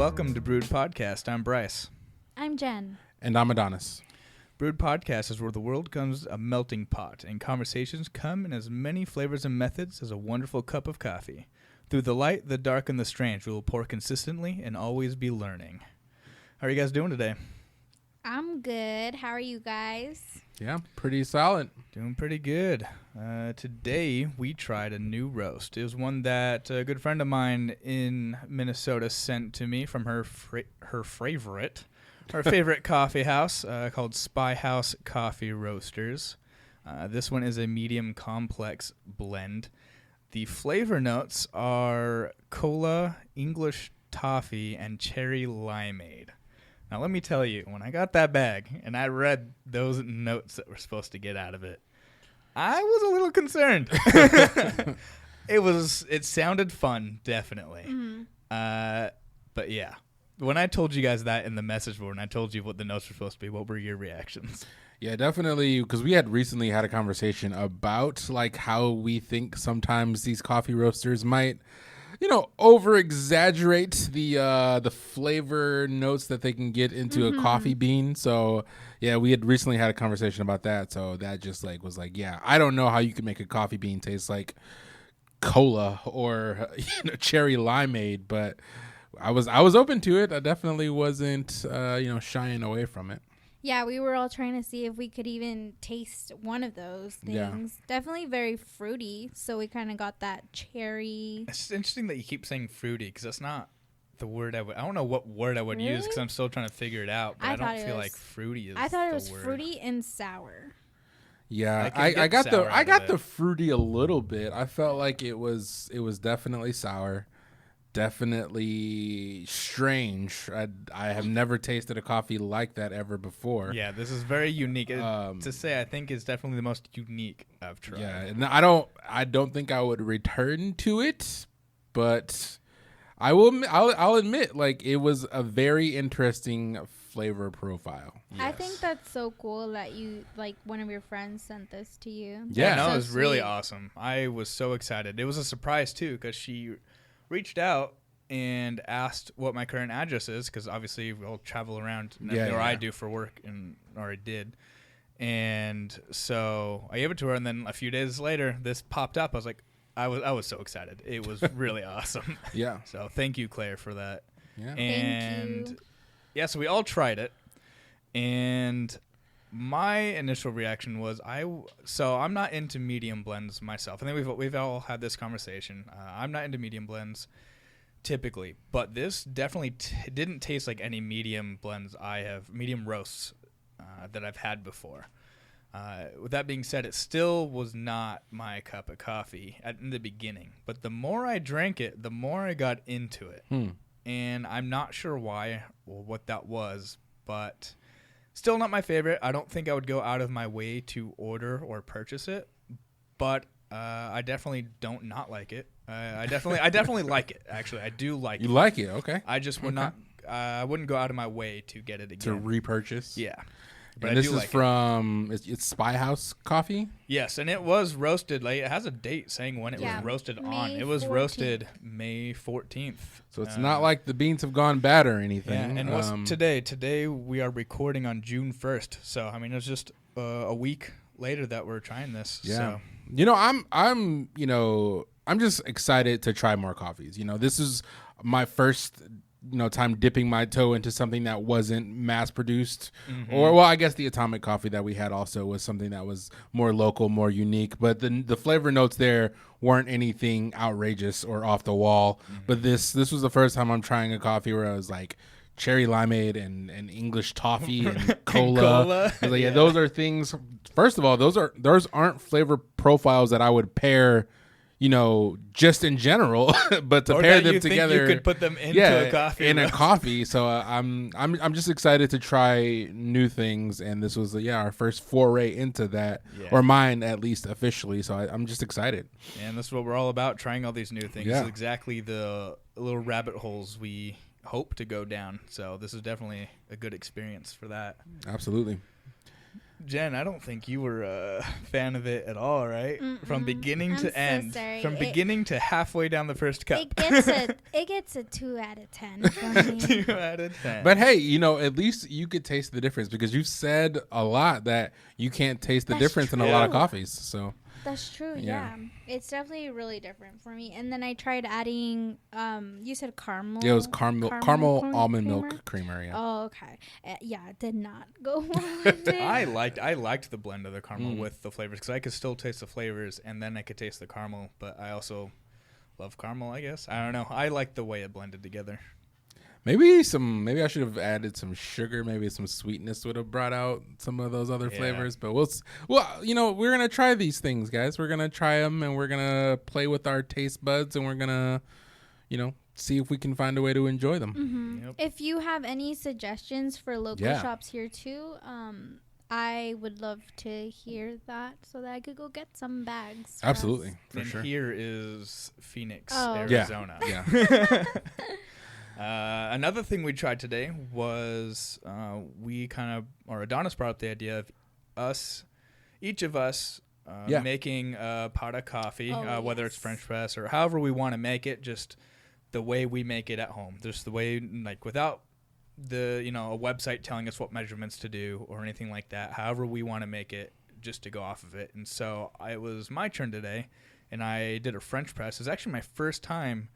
welcome to Brewed Podcast. I'm Bryce. I'm Jen. And I'm Adonis. Brewed Podcast is where the world comes a melting pot, and conversations come in as many flavors and methods as a wonderful cup of coffee. Through the light, the dark, and the strange, we will pour consistently and always be learning. How are you guys doing today? I'm good. How are you guys? Yeah, pretty solid. Doing pretty good. Today, we tried a new roast. It was one that a good friend of mine in Minnesota sent to me from her favorite coffee house called Spy House Coffee Roasters. This one is a medium complex blend. The flavor notes are cola, English toffee, and cherry limeade. Now, let me tell you, when I got that bag and I read those notes that we're supposed to get out of it, I was a little concerned. It sounded fun, definitely. Mm-hmm. But yeah, when I told you guys that in the message board and I told you what the notes were supposed to be, what were your reactions? Yeah, definitely, because we had recently had a conversation about like how we think sometimes these coffee roasters might, over-exaggerate the flavor notes that they can get into a coffee bean. So, yeah, we had recently had a conversation about that. So that just was yeah, I don't know how you can make a coffee bean taste like cola or cherry limeade, but I was open to it. I definitely wasn't shying away from it. Yeah, we were all trying to see if we could even taste one of those things. Yeah. Definitely very fruity, so we kind of got that cherry. It's interesting that you keep saying fruity because that's not the word I don't know what word I would use because I'm still trying to figure it out, but I don't feel like fruity is. I thought it was word. Fruity and sour. Yeah, I got the fruity a little bit. I felt like it was definitely sour. Definitely strange. I have never tasted a coffee like that ever before. Yeah, this is very unique. To say, I think it's definitely the most unique I've tried. Yeah, and I don't think I would return to it, but I'll admit, like, it was a very interesting flavor profile. Yes. I think that's so cool that you, like, one of your friends sent this to you. Yeah, no, it was really awesome. I was so excited. It was a surprise too because she reached out and asked what my current address is because obviously we'll travel around, I do for work, or I did. And so I gave it to her, and then a few days later, this popped up. I was like, I was so excited. It was really awesome. Yeah. So thank you, Claire, for that. Yeah. And thank you. Yeah, so we all tried it, and my initial reaction was I'm not into medium blends myself. I think we've all had this conversation. I'm not into medium blends typically, but this definitely didn't taste like any medium blends medium roasts that I've had before. With that being said, it still was not my cup of coffee in the beginning, but the more I drank it, the more I got into it. And I'm not sure why or what that was, but still not my favorite. I don't think I would go out of my way to order or purchase it, but I definitely don't not like it. I definitely like it. Actually, I do like it. You like it? Okay. I just would not. I wouldn't go out of my way to get it again. To repurchase? Yeah. But and this is from it's Spy House Coffee? Yes, and it was roasted. Like, it has a date saying when it was roasted on. It was roasted May 14th. So it's not like the beans have gone bad or anything. Yeah, and what's today? Today we are recording on June 1st. So, I mean, it was just a week later that we're trying this. Yeah. So. I'm just excited to try more coffees. This is my first time dipping my toe into something that wasn't mass produced, or I guess the Atomic Coffee that we had also was something that was more local, more unique. But the flavor notes there weren't anything outrageous or off the wall. But this was the first time I'm trying a coffee where I was like cherry limeade and English toffee and cola. I was like, those are things. First of all, those aren't flavor profiles that I would pair. Just in general, but to pair them together, you could put them into a coffee. In a coffee. So I'm just excited to try new things, and this was our first foray into that, or mine at least officially. So I'm just excited. And this is what we're all about: trying all these new things. Yeah. This is exactly the little rabbit holes we hope to go down. So this is definitely a good experience for that. Absolutely. Jen, I don't think you were a fan of it at all, right? From beginning to end. Sorry. From beginning to halfway down the first cup. It gets a 2 out of 10 from me. 2 out of 10. But hey, at least you could taste the difference because you've said a lot that you can't taste the difference in a lot of coffees. So that's true. Yeah. It's definitely really different for me. And then I tried adding. You said caramel. Yeah, it was caramel almond milk creamer. Yeah. Oh, okay. Yeah, it did not go well with it. I liked the blend of the caramel with the flavors because I could still taste the flavors and then I could taste the caramel. But I also love caramel. I guess I don't know. I like the way it blended together. Maybe I should have added some sugar. Maybe some sweetness would have brought out some of those other flavors. But we're gonna try these things, guys. We're gonna try them, and we're gonna play with our taste buds, and we're gonna, see if we can find a way to enjoy them. Mm-hmm. Yep. If you have any suggestions for local shops here too, I would love to hear that so that I could go get some bags. Absolutely, for sure. Here is Phoenix, Arizona. Yeah. Another thing we tried today was Adonis brought up the idea of each of us making a pot of coffee, whether it's French press or however we want to make it, just the way we make it at home. Just the way, without a website telling us what measurements to do or anything like that, however we want to make it, just to go off of it. And so it was my turn today, and I did a French press. It was actually my first time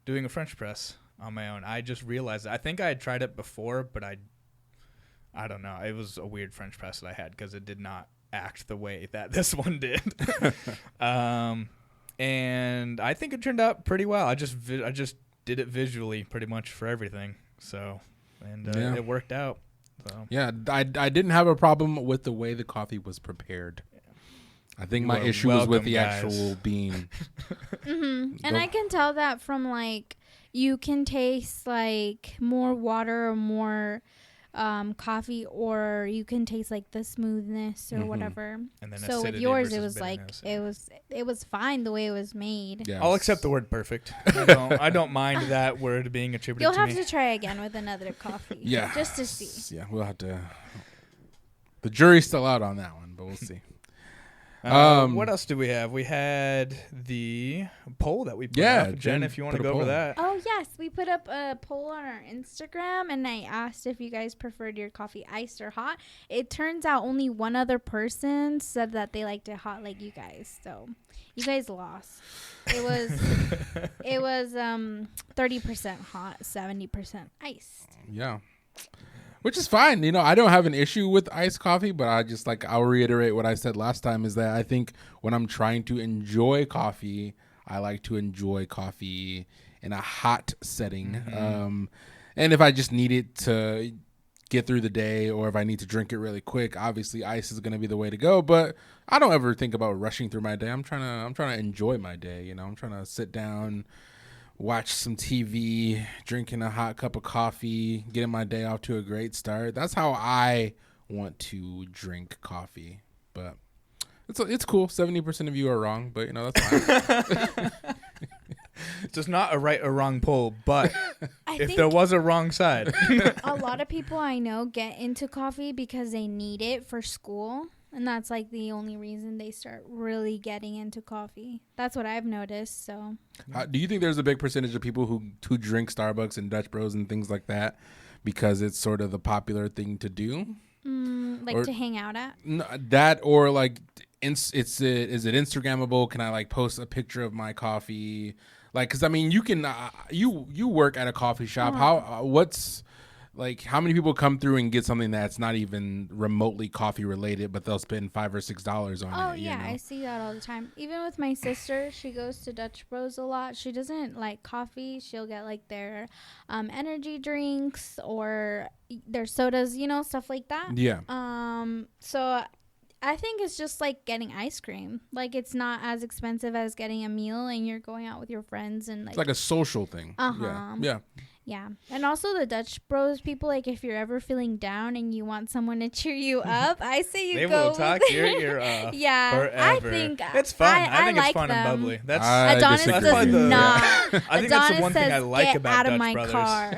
doing a French press on my own. I just realized I think I had tried it before, but I don't know. It was a weird French press that I had because it did not act the way that this one did. And I think it turned out pretty well. I just did it visually pretty much for everything. So, it worked out. So. Yeah, I didn't have a problem with the way the coffee was prepared. I think my issue was with the actual bean. And I can tell that from you can taste more water or more coffee, or you can taste the smoothness or whatever. And then so with yours, it was it was fine the way it was made. Yes. I'll accept the word perfect. I don't mind that word being attributed to me. You'll have to try again with another coffee. Yeah, just to see. Yeah, we'll have to. The jury's still out on that one, but we'll see. What else do we have? We had the poll that we put up. Jen, if you want to go over that. Oh, yes. We put up a poll on our Instagram, and I asked if you guys preferred your coffee iced or hot. It turns out only one other person said that they liked it hot like you guys. So you guys lost. It was 30% hot, 70% iced. Yeah. Which is fine. I don't have an issue with iced coffee, but I'll reiterate what I said last time is that I think when I'm trying to enjoy coffee, I like to enjoy coffee in a hot setting. Mm-hmm. And if I just need it to get through the day or if I need to drink it really quick, obviously ice is going to be the way to go. But I don't ever think about rushing through my day. I'm trying to enjoy my day. I'm trying to sit down, watch some TV, drinking a hot cup of coffee, getting my day off to a great start. That's how I want to drink coffee. But it's cool. 70% of you are wrong, but that's fine. It's just not a right or wrong poll, but if there was a wrong side. A lot of people I know get into coffee because they need it for school. And that's the only reason they start really getting into coffee. That's what I've noticed. So, do you think there's a big percentage of people who drink Starbucks and Dutch Bros and things like that because it's sort of the popular thing to do, to hang out at? That or is it Instagrammable? Can I post a picture of my coffee? Because you can you work at a coffee shop. How many people come through and get something that's not even remotely coffee related, but they'll spend $5 or $6 on it? Oh, yeah. I see that all the time. Even with my sister, she goes to Dutch Bros a lot. She doesn't like coffee. She'll get their energy drinks or their sodas, stuff like that. Yeah. So I think it's just getting ice cream. It's not as expensive as getting a meal and you're going out with your friends and it's like a social thing. Uh-huh. Yeah. Yeah. And also the Dutch Bros people, like if you're ever feeling down and you want someone to cheer you up, I say you They go will talk your ear off. Yeah. Forever. I think it's fun. I think like it's fun them. and bubbly. That's Adonis disagree. does not. I think Adonis that's the one says, thing I like get about out of Dutch my Brothers. car.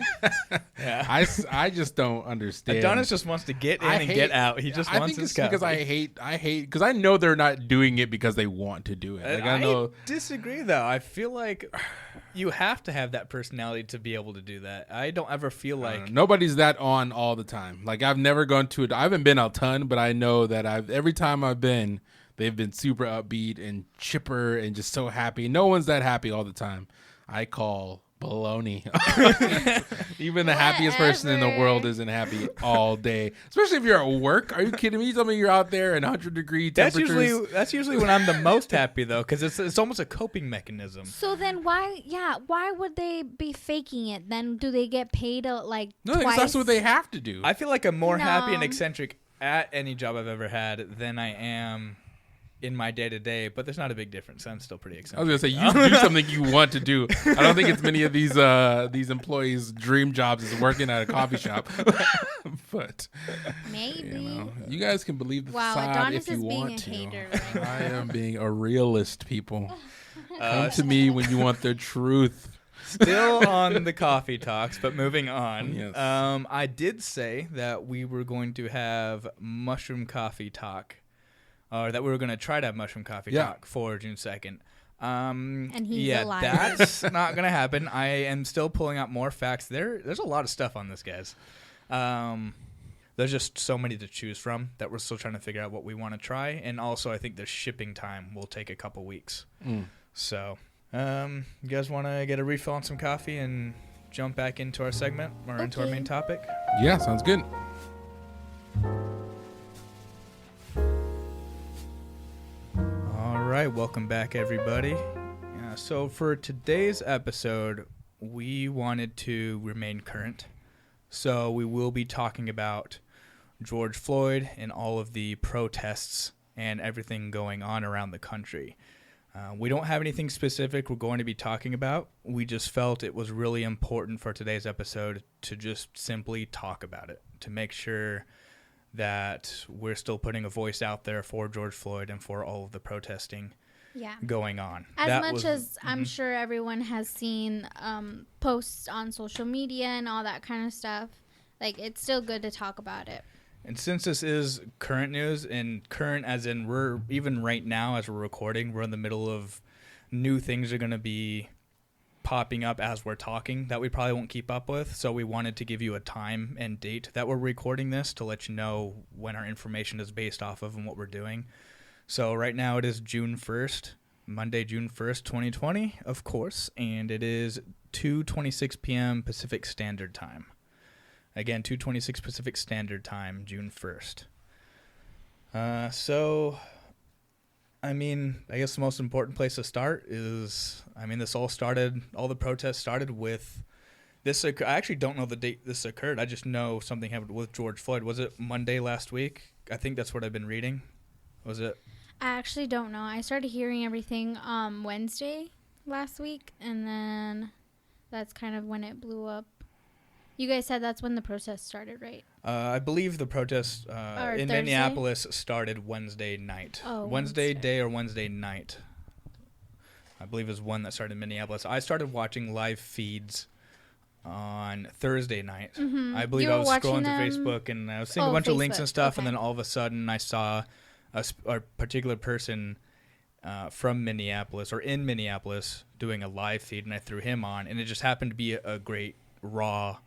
Yeah. I just don't understand. Adonis just wants to get in and get out. He just wants think his it's because coffee. I hate because I know they're not doing it because they want to do it. Like I know. Disagree though. I feel like you have to have that personality to be able to do that. I don't ever feel like Nobody's that on all the time. Like I've never gone to it. I haven't been a ton, but I know that every time I've been, they've been super upbeat and chipper and just so happy. No one's that happy all the time. I call baloney. Even the happiest person in the world isn't happy all day, especially if you're at work. Are you kidding me? You tell me you're out there in 100-degree temperatures. That's usually when I'm the most happy though, because it's almost a coping mechanism. So then why would they be faking it? Then do they get paid No, twice? because that's what they have to do. I feel like I'm more happy and No. eccentric at any job I've ever had than I am in my day-to-day, but there's not a big difference. I'm still pretty I was eccentric. gonna say you do something you want to do. I don't think it's many of these employees' dream jobs is working at a coffee shop. But Maybe. you guys can believe the Wow, facade Adonis if you is being want a to. hater right now. I am being a realist, people. Come to me when you want the truth. Still on the coffee talks, but moving on. Yes. I did say that we were going to have mushroom coffee talk, or that we were going to try to have mushroom coffee talk for June 2nd. And he's a liar. That's not going to happen. I am still pulling out more facts. There's a lot of stuff on this, guys. There's just so many to choose from that we're still trying to figure out what we want to try. And also, I think the shipping time will take a couple weeks. So, you guys want to get a refill on some coffee and jump back into our segment or into our main topic? Yeah, sounds good. All right, welcome back, everybody. So for today's episode, we wanted to remain current. So we will be talking about George Floyd and all of the protests and everything going on around the country. We don't have anything specific we're going to be talking about. We just felt it was really important for today's episode to just simply talk about it, to make sure that we're still putting a voice out there for George Floyd and for all of the protesting going on. As I'm sure everyone has seen posts on social media and all that kind of stuff, like it's still good to talk about it. And since this is current news, and current as in we're even right now as we're recording, we're in the middle of new things are going to be popping up as we're talking that we probably won't keep up with. So we wanted to give you a time and date that we're recording this to let you know when our information is based off of and what we're doing. So right now it is June 1st, Monday, June 1st, 2020, of course, and it is 2:26 p.m. Pacific Standard Time. Again, 2:26 Pacific Standard Time, June 1st. So, I mean, I guess the most important place to start is, this all the protests started with this. I actually don't know the date this occurred. I just know something happened with George Floyd. Was it Monday last week? I think that's what I've been reading. Was it? I actually don't know. I started hearing everything Wednesday last week, and then that's kind of when it blew up. You guys said that's when the protest started, right? I believe the protest in Thursday? Minneapolis started Wednesday night. Oh, Wednesday day or Wednesday night. I believe is one that started in Minneapolis. I started watching live feeds on Thursday night. Mm-hmm. I believe I was scrolling through Facebook and I was seeing a bunch of links and stuff, and then all of a sudden I saw a particular person from Minneapolis or in Minneapolis doing a live feed, and I threw him on, and it just happened to be a great raw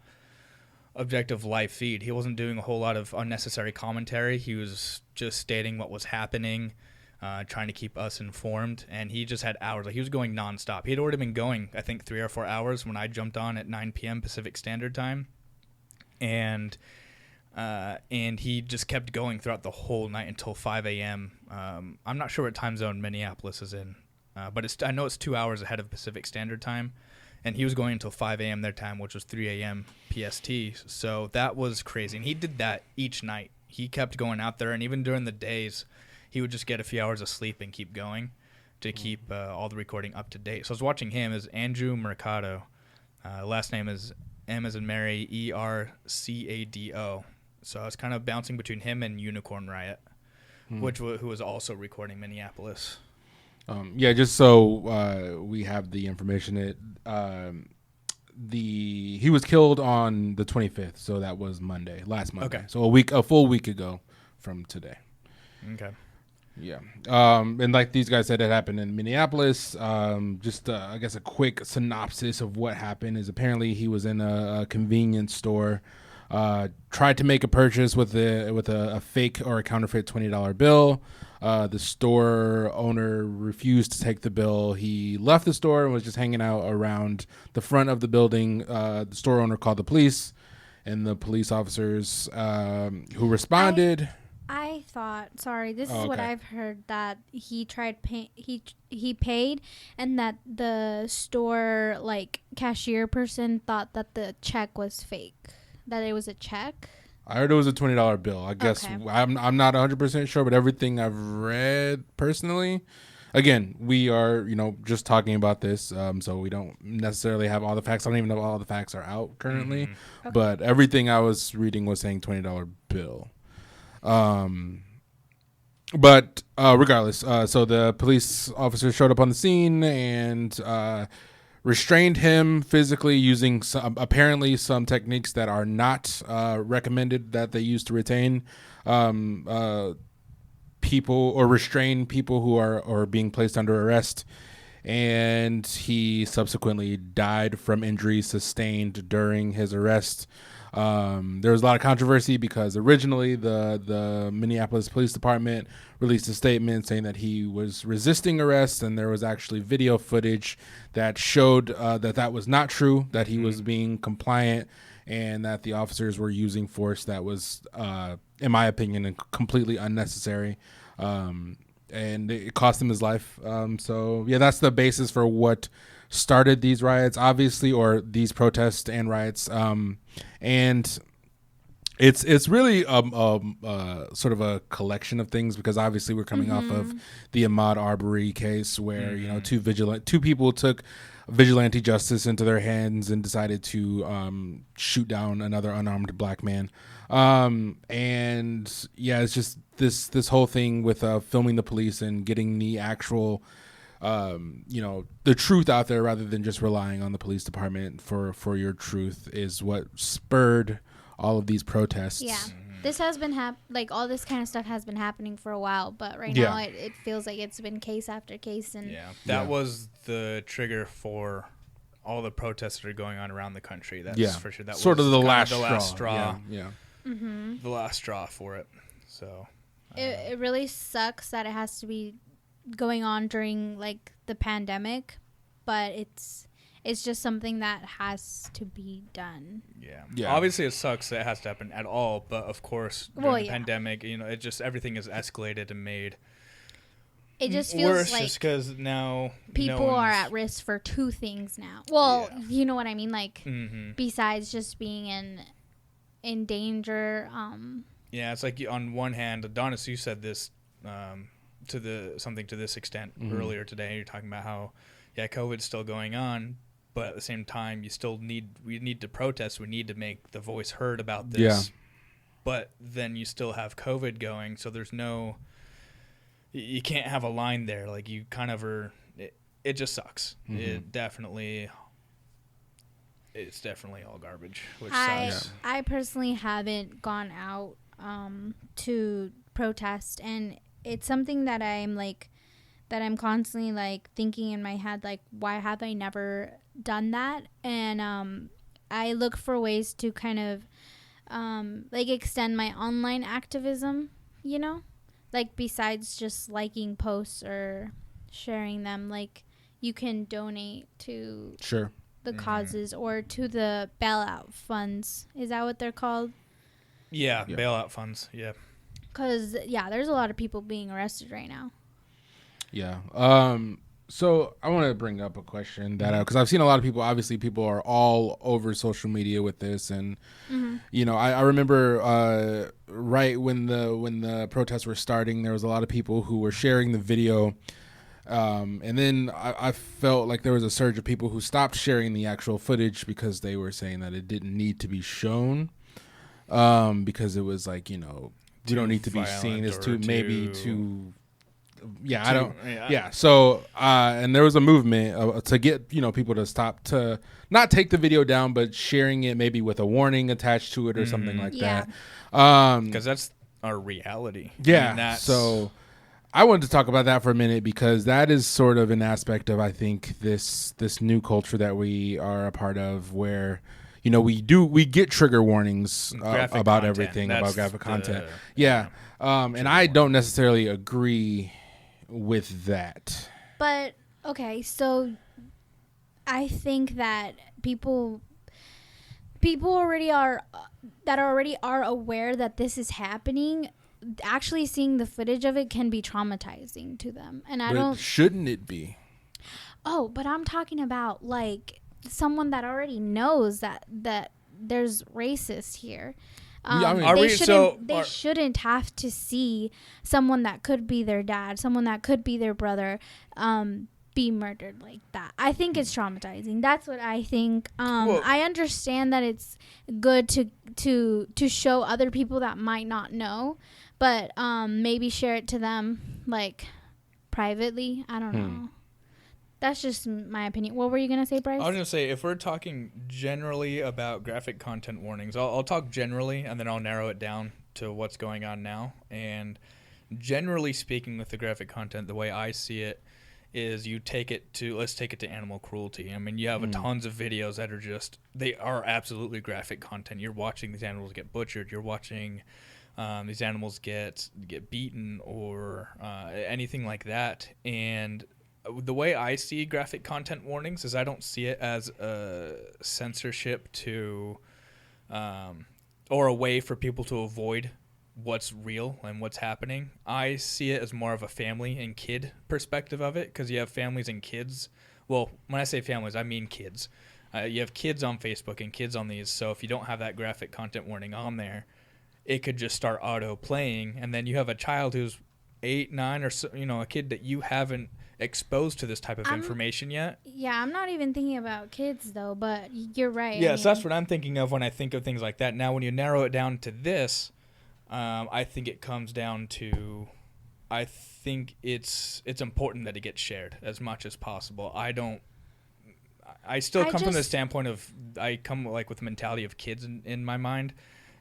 objective live feed. He wasn't doing a whole lot of unnecessary commentary. He was just stating what was happening, trying to keep us informed, and he just had hours. Like, he was going nonstop. He had already been going, I think, 3 or 4 hours when I jumped on at 9 p.m. Pacific Standard Time, and he just kept going throughout the whole night until 5 a.m. I'm not sure what time zone Minneapolis is in, but I know it's 2 hours ahead of Pacific Standard Time. And he was going until 5 a.m. their time, which was 3 a.m. PST. So that was crazy. And he did that each night. He kept going out there. And even during the days, he would just get a few hours of sleep and keep going to keep all the recording up to date. So I was watching him as Andrew Mercado. Last name is M as in Mary, ERCADO. So I was kind of bouncing between him and Unicorn Riot, who was also recording Minneapolis. Just so we have the information, he was killed on the 25th, so that was last Monday. Okay. So a full week ago from today. Okay. Yeah. And like these guys said, it happened in Minneapolis. I guess a quick synopsis of what happened is apparently he was in a convenience store, tried to make a purchase with a fake or a counterfeit $20 bill. The store owner refused to take the bill. He left the store and was just hanging out around the front of the building. The store owner called the police, and the police officers who responded. I thought, sorry, this is okay. what I've heard, that he paid, and that the store cashier person thought that the check was fake, that it was a check. I heard it was a $20 bill. I guess Okay. I'm not 100% sure, but everything I've read personally, again, we are just talking about this, so we don't necessarily have all the facts. I don't even know if all the facts are out currently, Okay. but everything I was reading was saying $20 bill. But regardless, so the police officer showed up on the scene and restrained him physically using apparently some techniques that are not recommended that they use to retain people or restrain people who are being placed under arrest. And he subsequently died from injuries sustained during his arrest. There was a lot of controversy because originally the Minneapolis Police Department released a statement saying that he was resisting arrest, and there was actually video footage that showed that was not true, that he was being compliant, and that the officers were using force that was, in my opinion, completely unnecessary. And it cost him his life. So that's the basis for what started these riots, obviously, or these protests and riots. And it's really sort of a collection of things, because obviously we're coming off of the Ahmaud Arbery case where two people took vigilante justice into their hands and decided to shoot down another unarmed black man. And it's just this whole thing with filming the police and getting the actual the truth out there rather than just relying on the police department for your truth is what spurred all of these protests. Yeah. This has been all this kind of stuff has been happening for a while, but right now it feels like it's been case after case. And that was the trigger for all the protests that are going on around the country. That's for sure. That sort was of the last straw. Yeah. The last straw for it. So it really sucks that it has to be going on during the pandemic, but it's just something that has to be done. Yeah. Obviously it sucks that it has to happen at all, but of course during the pandemic, it just everything is escalated and made it just feels worse, like just because now people are at risk for two things now. Well, you know what I mean, besides just being in danger. Yeah, it's like on one hand, Adonis, you said this something to this extent earlier today. You're talking about how COVID's still going on, but at the same time we need to protest, we need to make the voice heard about this. But then you still have COVID going, so there's you can't have a line there. Like you kind of are, it just sucks. It's definitely all garbage, which sucks. I personally haven't gone out to protest, and it's something that I'm constantly thinking in my head, why have I never done that? And I look for ways to kind of extend my online activism, besides just liking posts or sharing them. You can donate to the causes or to the bailout funds. Is that what they're called? Yeah. Bailout funds. Yeah. Because, there's a lot of people being arrested right now. Yeah. So I want to bring up a question that, because I've seen a lot of people, obviously people are all over social media with this. And, I remember right when the protests were starting, there was a lot of people who were sharing the video And then I felt like there was a surge of people who stopped sharing the actual footage because they were saying that it didn't need to be shown, because it was like, you don't need to be seen as too. Yeah, I don't. Yeah. So, and there was a movement to get people to stop, to not take the video down, but sharing it maybe with a warning attached to it or something like that. Because that's our reality. Yeah. So I wanted to talk about that for a minute, because that is sort of an aspect of, I think, this new culture that we are a part of, where we get trigger warnings about everything, about graphic content. And I don't necessarily agree with that. But okay, so I think that people already are aware that this is happening. Actually seeing the footage of it can be traumatizing to them, and shouldn't it be? Oh, but I'm talking about like someone that already knows that there's racist here. They shouldn't have to see someone that could be their dad, someone that could be their brother, be murdered like that. I think it's traumatizing. That's what I think. I understand that it's good to show other people that might not know, but maybe share it to them like privately. I don't know. That's just my opinion. What were you going to say, Bryce? I was going to say, if we're talking generally about graphic content warnings, I'll talk generally, and then I'll narrow it down to what's going on now. And generally speaking, with the graphic content, the way I see it is let's take it to animal cruelty. I mean, you have tons of videos that are they are absolutely graphic content. You're watching these animals get butchered. You're watching these animals get beaten or anything like that. And the way I see graphic content warnings is I don't see it as a censorship or a way for people to avoid what's real and what's happening. I see it as more of a family and kid perspective of it, because you have families and kids. Well, when I say families, I mean kids. You have kids on Facebook and kids on these. So if you don't have that graphic content warning on there, it could just start auto playing, and then you have a child who's 8, 9, or so, a kid that you haven't exposed to this type of information yet. Yeah, I'm not even thinking about kids though, but you're right. Yeah, so that's what I'm thinking of when I think of things like that. Now, when you narrow it down to this, I think it comes down to, I think it's important that it gets shared as much as possible. I still come from the standpoint of, I come like with the mentality of kids in my mind.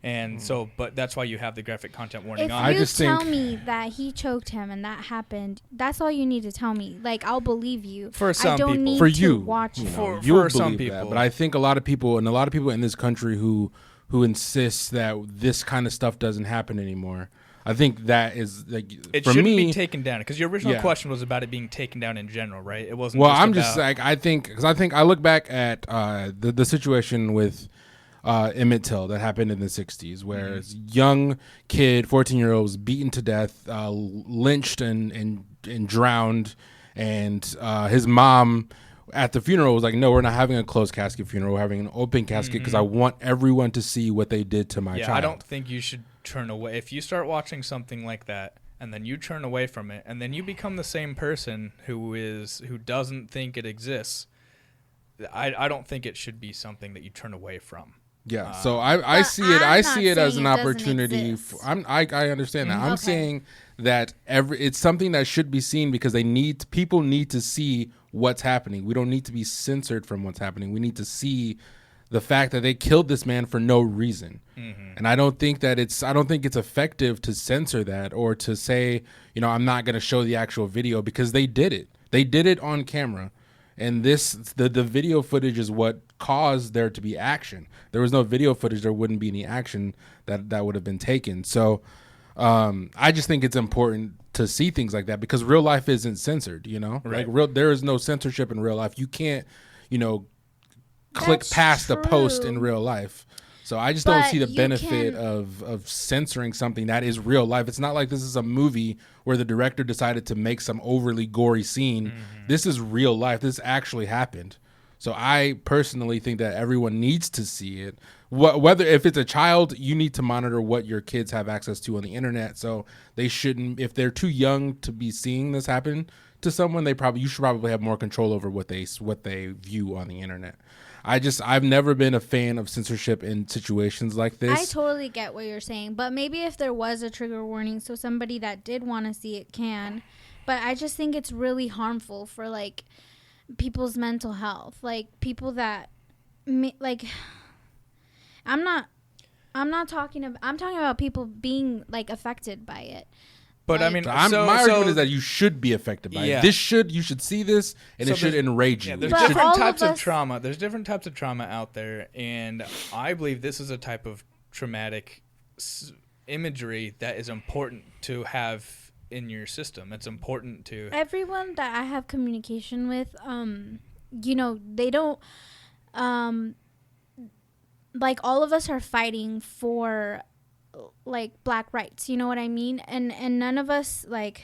And so, but that's why you have the graphic content warning on. If you tell me that he choked him and that happened, that's all you need to tell me. Like, I'll believe you. For some I don't people. need for to you, watch it. For some people. That. But I think a lot of people in this country who insist that this kind of stuff doesn't happen anymore. I think that is like, it for shouldn't me, be taken down, because your original question was about it being taken down in general, right? It wasn't. Well, I think I look back at the situation with Emmett Till that happened in the 60s, where this young kid, 14-year-old, was beaten to death, lynched and drowned, and his mom at the funeral was like, no, we're not having a closed casket funeral, we're having an open casket, because I want everyone to see what they did to my child. I don't think you should turn away. If you start watching something like that and then you turn away from it, and then you become the same person who doesn't think it exists, I don't think it should be something that you turn away from. Yeah, so I see it as an opportunity. I understand that. I'm saying that it's something that should be seen, because people need to see what's happening. We don't need to be censored from what's happening. We need to see the fact that they killed this man for no reason. And I don't think it's effective to censor that, or to say, I'm not going to show the actual video, because they did it. They did it on camera. And the video footage is what caused there to be action. There was no video footage, there wouldn't be any action that would have been taken. So I just think it's important to see things like that, because real life isn't censored, Right. Like there is no censorship in real life. You can't, click past the post in real life. So I just don't see the benefit of censoring something that is real life. It's not like this is a movie where the director decided to make some overly gory scene. This is real life. This actually happened. So I personally think that everyone needs to see it. Whether if it's a child, you need to monitor what your kids have access to on the internet. So they shouldn't, if they're too young to be seeing this happen, to someone, you should probably have more control over what they view on the internet. I've never been a fan of censorship in situations like this. I totally get what you're saying, but maybe if there was a trigger warning, so somebody that did want to see it can. But I just think it's really harmful for like people's mental health, like people that like. I'm talking about people being like affected by it. But like, I mean, my argument is that you should be affected by it. You should see this, and it should enrage you. Yeah, there's But different types of trauma. There's different types of trauma out there, and I believe this is a type of traumatic imagery that is important to have in your system. It's important to everyone that I have communication with. They don't. Like all of us are fighting for like black rights, you know what I mean? And none of us like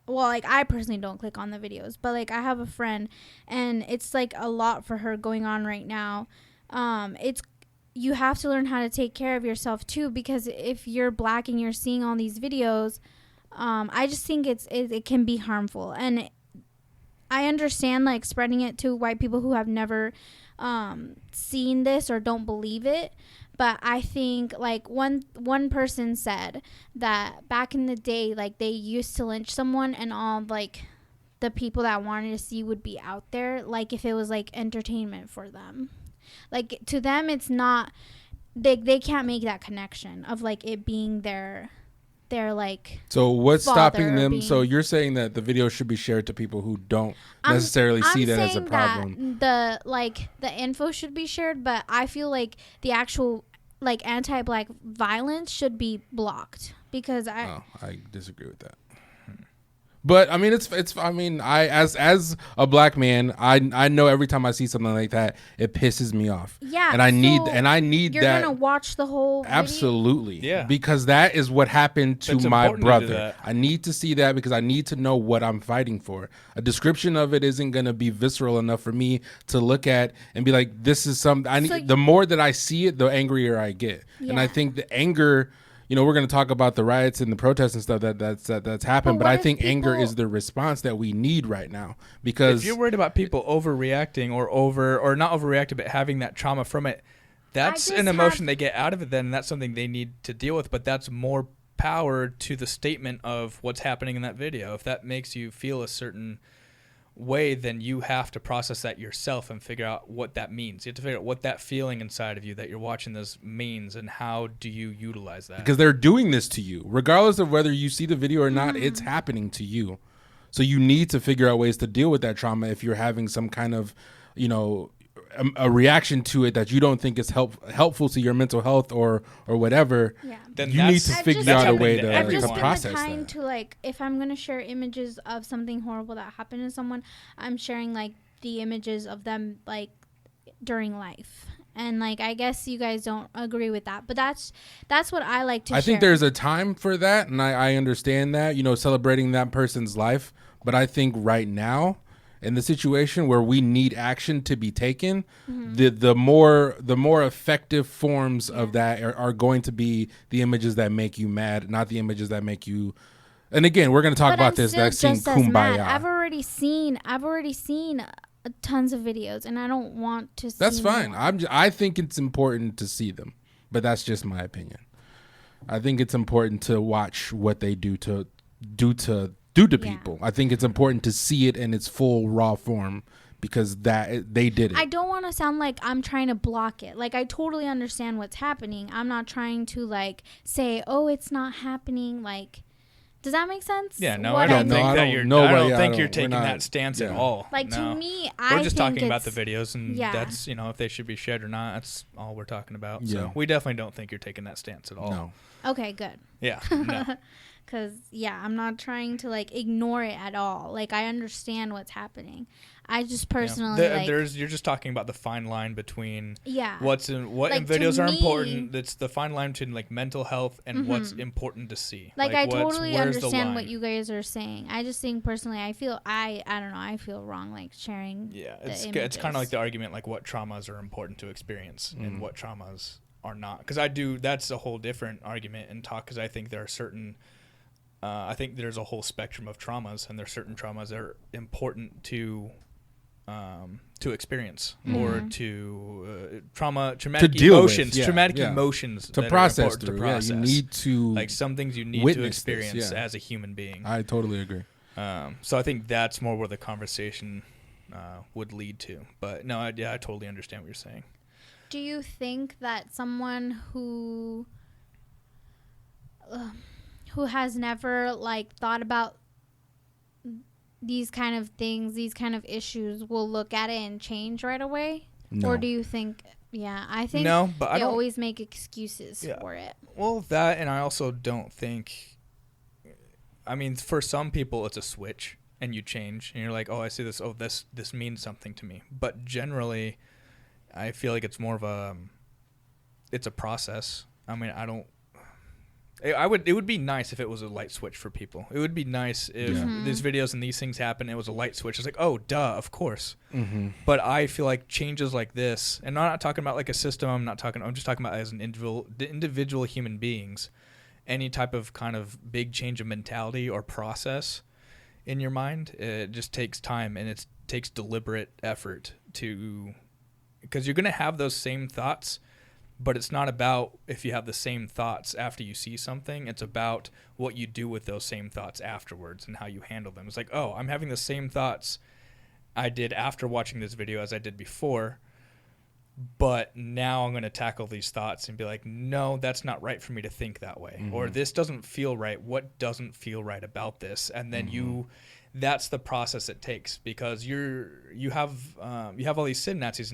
I personally don't click on the videos, but like I have a friend and it's like a lot for her going on right now. You have to learn how to take care of yourself too, because if you're black and you're seeing all these videos, I just think it can be harmful. And I understand like spreading it to white people who have never seen this or don't believe it, but I think like one person said that back in the day, like they used to lynch someone and all like the people that wanted to see would be out there, like if it was like entertainment for them. Like to them it's not, they can't make that connection of like it being their like. So what's stopping them? So you're saying that the video should be shared to people who don't necessarily see that as a problem. That the info should be shared, but I feel like the actual like anti-black violence should be blocked because I disagree with that. But I mean, as a black man, I know every time I see something like that, it pisses me off. Yeah, and I need you're that. You're gonna watch the whole video? Absolutely, yeah, because that is what happened to my brother. To I need to see that because I need to know what I'm fighting for. A description of it isn't gonna be visceral enough for me to look at and be like, this is something I need. So the more that I see it, the angrier I get, and I think the anger. You know, we're going to talk about the riots and the protests and stuff that's happened, but I think anger is the response that we need right now. Because if you're worried about people overreacting or not overreacting, but having that trauma from it, that's an emotion they get out of it. Then that's something they need to deal with. But that's more power to the statement of what's happening in that video. If that makes you feel a certain way, then you have to process that yourself and figure out what that means. You have to figure out what that feeling inside of you that you're watching this means and how do you utilize that. Because they're doing this to you. Regardless of whether you see the video or not, it's happening to you. So you need to figure out ways to deal with that trauma if you're having some kind of, a reaction to it that you don't think is helpful to your mental health or whatever. Yeah. Then you need to figure out a way to process that. I've just been the kind to like, if I'm gonna share images of something horrible that happened to someone, I'm sharing like the images of them like during life. And like, I guess you guys don't agree with that, but that's what I like to share. I think there's a time for that, and I understand that, celebrating that person's life. But I think right now, in the situation where we need action to be taken, the more effective forms of that are going to be the images that make you mad, not the images that make you. And again, we're going to talk about this vaccine kumbaya. Mad. I've already seen tons of videos, and I don't want to see. That's fine. More. I think it's important to see them, but that's just my opinion. I think it's important to watch what they do to people. I think it's important to see it in its full raw form because that they did it. I don't want to sound like I'm trying to block it. Like I totally understand what's happening. I'm not trying to like say, "Oh, it's not happening." Like, does that make sense? Yeah, no, I don't think you're taking that stance at all. Like to me, we're just talking about the videos, and that's if they should be shared or not. That's all we're talking about. Yeah. So we definitely don't think you're taking that stance at all. No. Okay, good. Yeah. No. Because, I'm not trying to, like, ignore it at all. Like, I understand what's happening. I just personally, you're just talking about the fine line between what in like, videos are important. It's the fine line between, like, mental health and what's important to see. Like I totally understand what you guys are saying. I just think, personally, I feel wrong, like, sharing it's kind of like the argument, like, what traumas are important to experience and what traumas are not. Because that's a whole different argument and talk, because I think there are certain I think there's a whole spectrum of traumas, and there's certain traumas that are important to experience or to traumatic deal with, emotions, yeah. emotions to that process are important through. to process. Yeah, you need to like some things you need to witness experience this, yeah. as a human being. I totally agree. So I think that's more where the conversation would lead to. But no, I totally understand what you're saying. Do you think that someone who has never like thought about these kind of things, these kind of issues, will look at it and change right away? No. Or do you think? Yeah, I think no, but they always make excuses for it. Well, that, and I also don't think. I mean, for some people, it's a switch, and you change, and you're like, "Oh, I see this. Oh, this means something to me." But generally, I feel like it's more of it's a process. I mean, it would be nice if it was a light switch for people. It would be nice if these videos and these things happen. It was a light switch. It's like, oh, duh, of course. Mm-hmm. But I feel like changes like this, and I'm not talking about like a system. I'm just talking about as an individual human beings. Any type of kind of big change of mentality or process in your mind, it just takes time, and it takes deliberate effort because you're going to have those same thoughts, but it's not about if you have the same thoughts after you see something. It's about what you do with those same thoughts afterwards and how you handle them. It's like, oh, I'm having the same thoughts I did after watching this video as I did before, but now I'm going to tackle these thoughts and be like, no, that's not right for me to think that way. Mm-hmm. Or this doesn't feel right. What doesn't feel right about this? And then that's the process it takes, because you have all these synapses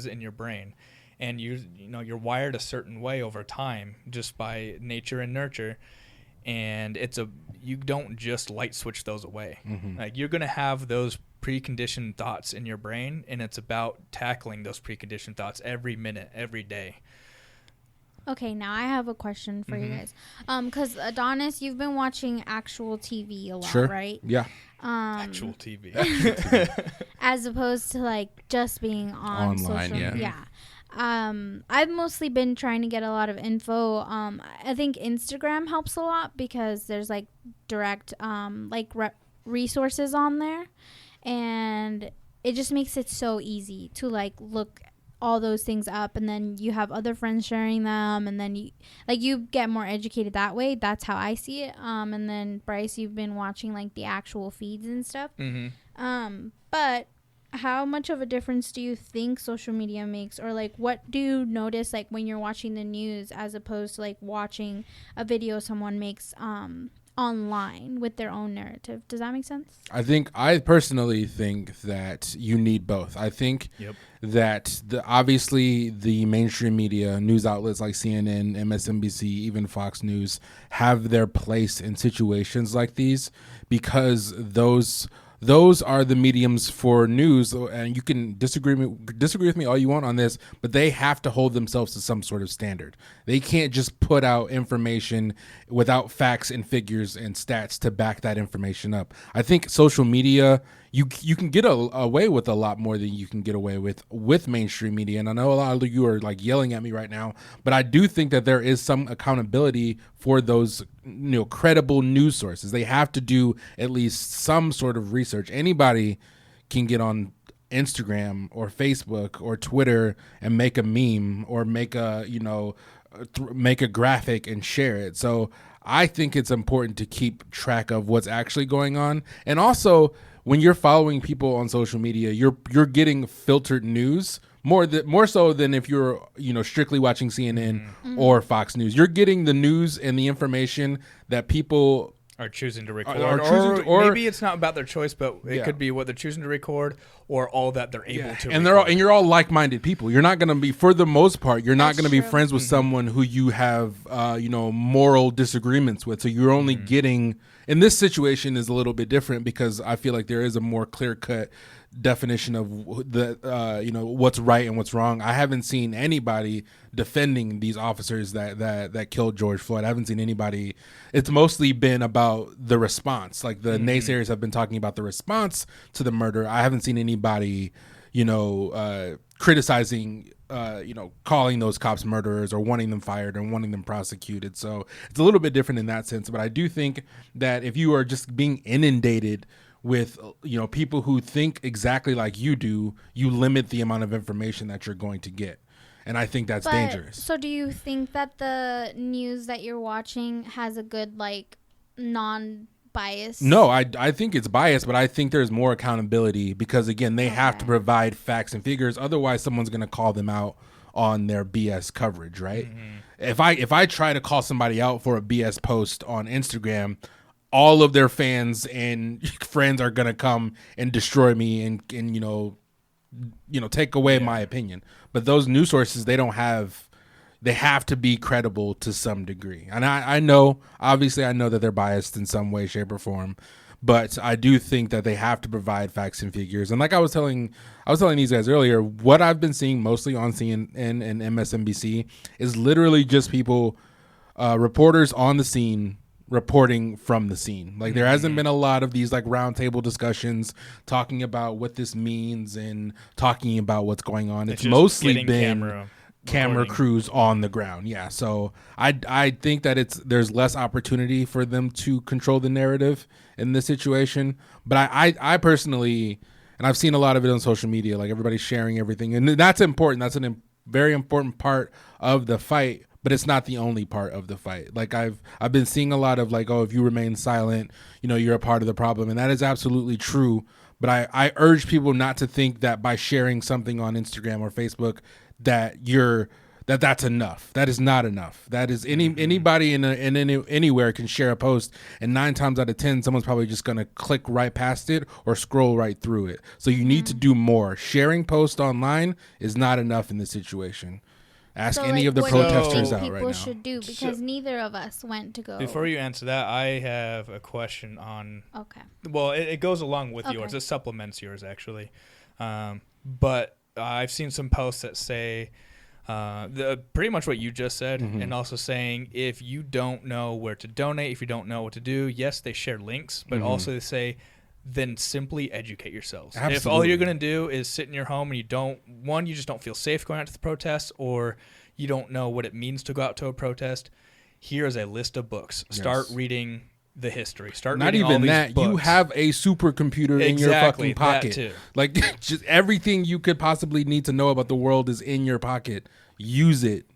in your brain, and you're wired a certain way over time just by nature and nurture. And you don't just light switch those away. Mm-hmm. Like, you're going to have those preconditioned thoughts in your brain, and it's about tackling those preconditioned thoughts every minute, every day. Okay, now I have a question for you guys. Because Adonis, you've been watching actual TV a lot, right? Yeah. Actual TV. As opposed to like just being on online, social media. I've mostly been trying to get a lot of info. I think Instagram helps a lot because there's like direct resources on there, and it just makes it so easy to like look all those things up, and then you have other friends sharing them, and then you get more educated that way. That's how I see it. And then Bryce, you've been watching like the actual feeds and stuff. But how much of a difference do you think social media makes, or like what do you notice like when you're watching the news as opposed to like watching a video someone makes online with their own narrative? Does that make sense? I personally think that you need both. I think that obviously the mainstream media, news outlets like CNN, MSNBC, even Fox News have their place in situations like these, because those are the mediums for news, and you can disagree with me all you want on this, but they have to hold themselves to some sort of standard. They can't just put out information without facts and figures and stats to back that information up. I think social media, you can get away with a lot more than you can get away with mainstream media. And I know a lot of you are like yelling at me right now, but I do think that there is some accountability for those credible news sources. They have to do at least some sort of research. Anybody can get on Instagram or Facebook or Twitter and make a meme or make a graphic and share it. So I think it's important to keep track of what's actually going on. And also, when you're following people on social media, you're getting filtered news more so than if you're strictly watching CNN or Fox News. You're getting the news and the information that people are choosing to record, or maybe it's not about their choice, but it could be what they're choosing to record, or all that they're able to. And record. You're all like-minded people. You're not going to be, for the most part, you're not going to be friends with someone who you have moral disagreements with. So you're only getting. In this situation is a little bit different, because I feel like there is a more clear-cut definition of what's right and what's wrong. I haven't seen anybody defending these officers that killed George Floyd. I haven't seen anybody. It's mostly been about the response. Like the naysayers have been talking about the response to the murder. I haven't seen anybody criticizing, calling those cops murderers or wanting them fired or wanting them prosecuted. So it's a little bit different in that sense. But I do think that if you are just being inundated with, people who think exactly like you do, you limit the amount of information that you're going to get. And I think that's dangerous. So do you think that the news that you're watching has a good, non-bias? No, I think it's biased, but I think there's more accountability because, again, they have to provide facts and figures. Otherwise, someone's going to call them out on their BS coverage, right? Mm-hmm. If I try to call somebody out for a BS post on Instagram, all of their fans and friends are going to come and destroy me and take away my opinion. But those news sources, they have to be credible to some degree. And I know that they're biased in some way, shape, or form, but I do think that they have to provide facts and figures. And like I was telling these guys earlier, what I've been seeing mostly on CNN and MSNBC is literally just people, reporters on the scene, reporting from the scene. Like there hasn't been a lot of these roundtable discussions talking about what this means and talking about what's going on. It's mostly been camera crews on the ground. Yeah. So I think that there's less opportunity for them to control the narrative in this situation. But I personally, and I've seen a lot of it on social media, everybody's sharing everything, and that's important. That's a very important part of the fight. But it's not the only part of the fight. I've been seeing a lot of if you remain silent, you're a part of the problem. And that is absolutely true. But I urge people not to think that by sharing something on Instagram or Facebook that's enough. That is not enough. That is anybody anywhere can share a post, and 9 times out of 10, someone's probably just going to click right past it or scroll right through it. So you need to do more. Sharing posts online is not enough in this situation. Ask any of the protesters out right now. People should do, because neither of us went to go. Before you answer that, I have a question on. Okay. Well, it goes along with yours. It supplements yours actually, but I've seen some posts that say pretty much what you just said, and also saying if you don't know where to donate, if you don't know what to do, yes, they share links, but also they say, then simply educate yourselves. Absolutely. If all you're going to do is sit in your home and you just don't feel safe going out to the protests, or you don't know what it means to go out to a protest, here is a list of books. Yes. Start reading the history. Start reading all these books. Not even that. You have a supercomputer in your fucking pocket. That too. Just everything you could possibly need to know about the world is in your pocket. Use it.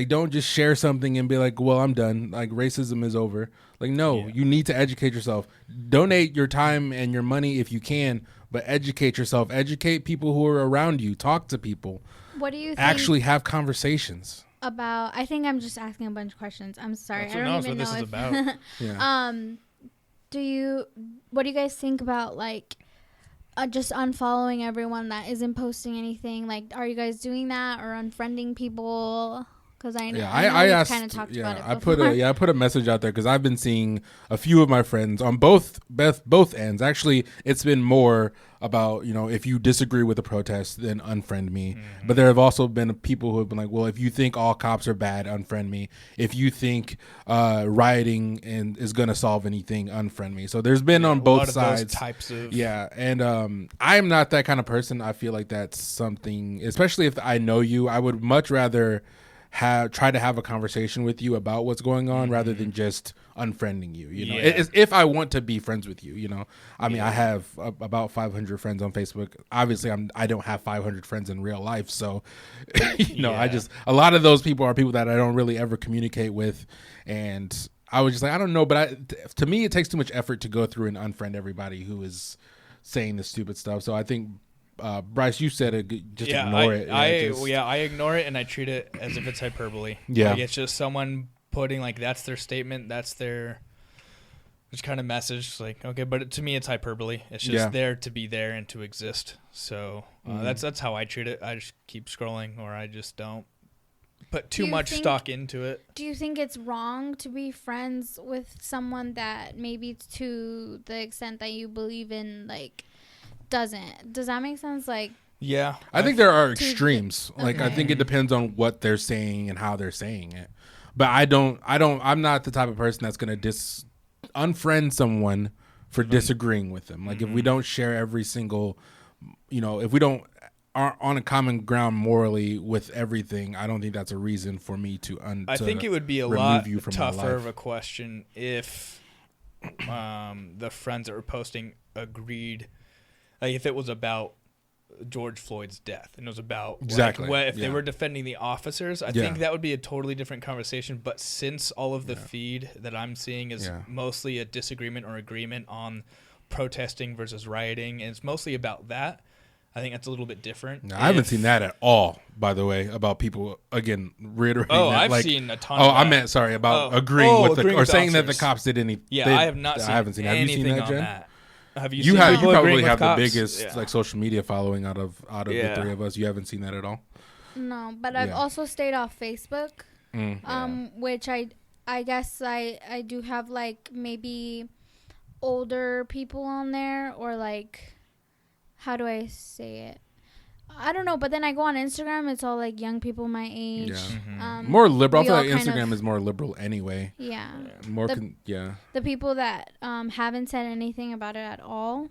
Don't just share something and be well, I'm done. Racism is over. You need to educate yourself. Donate your time and your money if you can, but educate yourself. Educate people who are around you. Talk to people. What do you think? Actually have conversations. I think I'm just asking a bunch of questions. I'm sorry. I don't even know what this is about. Yeah. What do you guys think about just unfollowing everyone that isn't posting anything? Are you guys doing that or unfriending people? Because I know I asked, kind of talked about it before. I put a message out there because I've been seeing a few of my friends on both ends. Actually, it's been more about if you disagree with the protest, then unfriend me. Mm-hmm. But there have also been people who have been well, if you think all cops are bad, unfriend me. If you think rioting is going to solve anything, unfriend me. So there's been on both sides those types of and I'm not that kind of person. I feel like that's something, especially if I know you, I would much rather try to have a conversation with you about what's going on rather than just unfriending you. If I want to be friends with you, I mean, I have about 500 friends on Facebook. Obviously, I don't have 500 friends in real life, so I just, a lot of those people are people that I don't really ever communicate with, and I was just I don't know, but to me, it takes too much effort to go through and unfriend everybody who is saying this stupid stuff. So I think. Bryce, you said it. Just ignore it. I ignore it and I treat it as if it's hyperbole. Yeah, it's just someone putting that's their statement, that's their just kind of message. Okay, but to me, it's hyperbole. It's just there to be there and to exist. So that's how I treat it. I just keep scrolling, or I just don't put too much stock into it. Do you think it's wrong to be friends with someone that maybe to the extent that you believe in does that make sense? Yeah, I think there are extremes. Okay. I think it depends on what they're saying and how they're saying it. But I'm not the type of person that's going to unfriend someone for disagreeing with them. If we don't share every single, if we don't are on a common ground morally with everything, I don't think that's a reason for me to I think it would be a lot tougher of a question if the friends that were posting agreed, like if it was about George Floyd's death and it was about exactly if they were defending the officers, I think that would be a totally different conversation. But since all of the feed that I'm seeing is mostly a disagreement or agreement on protesting versus rioting, and it's mostly about that, I think that's a little bit different. No, I haven't seen that at all, by the way, about people, again, reiterating that. I've seen a ton of that. I meant, sorry, about agreeing with the, or saying that the cops did anything. Yeah, I have not seen I haven't seen that. Have you seen that, Jen? That. Have you you seen have, you probably have cops? the biggest like social media following out of the three of us. You haven't seen that at all? No, but I've also stayed off Facebook, which I guess I do have like maybe older people on there, or like, how do I say it? I don't know, but then I go on Instagram, it's all like young people my age. Yeah. More liberal. I feel like Instagram is more liberal anyway. Yeah. More the people that haven't said anything about it at all,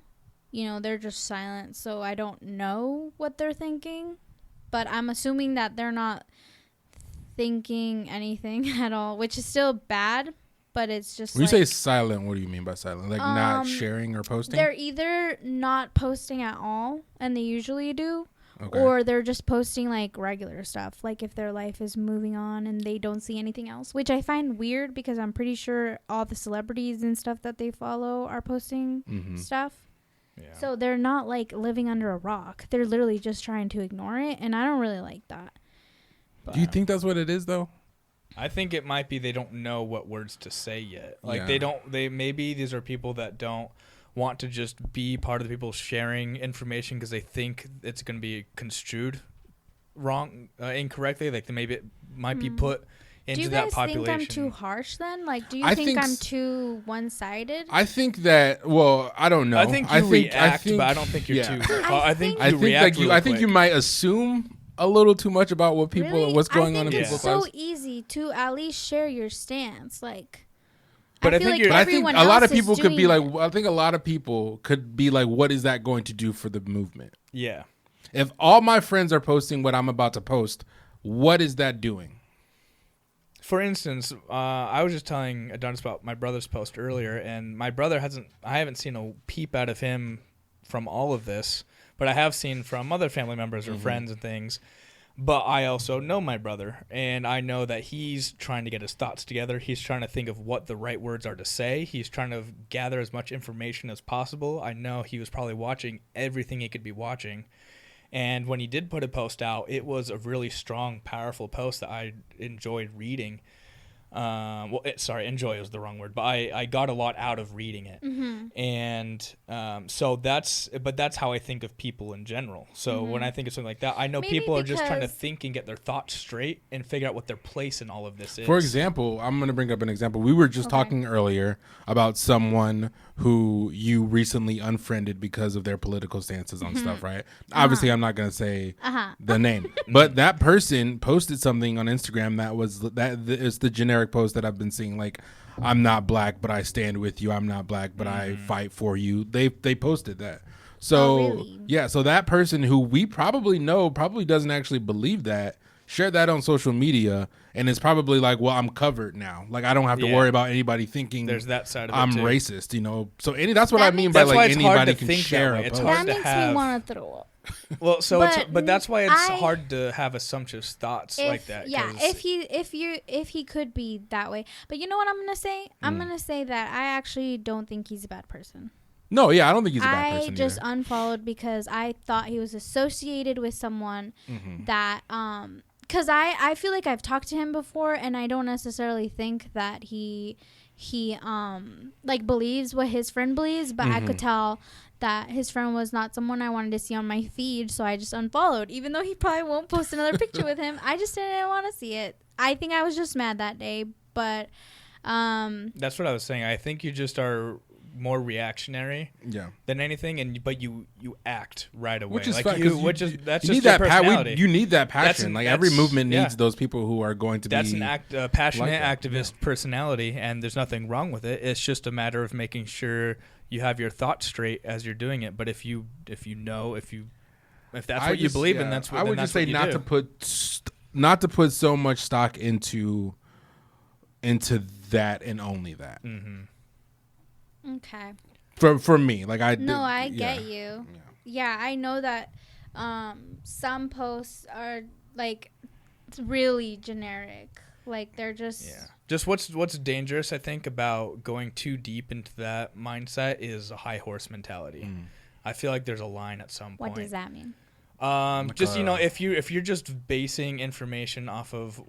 they're just silent, so I don't know what they're thinking. But I'm assuming that they're not thinking anything at all, which is still bad. But it's just when you say silent, what do you mean by silent? Like not sharing or posting? They're either not posting at all, and they usually do, or they're just posting like regular stuff, like if their life is moving on and they don't see anything else, which I find weird because I'm pretty sure all the celebrities and stuff that they follow are posting stuff. Yeah. So they're not like living under a rock. They're literally just trying to ignore it, and I don't really like that. But do you think that's what it is, though? I think it might be they don't know what words to say yet. Like maybe these are people that don't want to just be part of the people sharing information because they think it's going to be construed wrong, incorrectly. Like maybe it might be put into that population. Do you guys think I'm too harsh then? Like, do you think I'm too one-sided? I think that, well, I don't know. I think you react, but I don't think you're too. I think you might assume a little too much about what people, what's going on in people's lives. It's so easy to at least share your stance, like. But I think a lot of people could be like, I think a lot of people could be like, what is that going to do for the movement? Yeah. If all my friends are posting what I'm about to post, what is that doing? For instance, I was just telling Adonis about my brother's post earlier, and my brother I haven't seen a peep out of him from all of this, but I have seen from other family members or friends and things. But I also know my brother, and I know that he's trying to get his thoughts together. He's trying to think of what the right words are to say. He's trying to gather as much information as possible. I know he was probably watching everything he could be watching. And when he did put a post out, it was a really strong, powerful post that I enjoyed reading. Enjoy is the wrong word, but I got a lot out of reading it. And so that's how I think of people in general. So when I think of something like that, I know people are just trying to think and get their thoughts straight and figure out what their place in all of this is. For example, I'm going to bring up an example. We were just talking earlier about someone who you recently unfriended because of their political stances on stuff, right? Obviously, I'm not going to say the name, but that person posted something on Instagram that is the generic post that I've been seeing, like, I'm not black, but I stand with you. I'm not black, but I fight for you. They posted that. So, really? Yeah, so that person who we probably know probably doesn't actually believe that, shared that on social media, and it's probably like, well, I'm covered now. Like, I don't have to worry about anybody thinking there's that side of I'm it too. Racist, So that's what I mean by like anybody can share a post. That makes me want to throw up. Well, but that's why it's hard to have assumptive thoughts like that. Yeah, if he could be that way. But you know what I'm gonna say? I'm gonna say that I actually don't think he's a bad person. No, yeah, I don't think he's a bad person. I just unfollowed because I thought he was associated with someone that because I feel like I've talked to him before, and I don't necessarily think that he like believes what his friend believes, but I could tell that his friend was not someone I wanted to see on my feed, so I just unfollowed, even though he probably won't post another picture with him. I just didn't want to see it. I think I was just mad that day, but that's what I was saying. I think you just are more reactionary than anything, but you act right away, which is like fine, that's you just need your that personality. You need that passion. Like every movement needs those people who are going to that's be an passionate activist personality, and there's nothing wrong with it. It's just a matter of making sure you have your thoughts straight as you're doing it. But if you If that's what you believe in, that's what I would just say not to put so much stock into that and only that. Okay. For me, like I get you. Yeah, I know that some posts are like really generic. Like they're just what's dangerous, I think, about going too deep into that mindset is a high horse mentality. I feel like there's a line at some point. What does that mean? Just if you're just basing information off of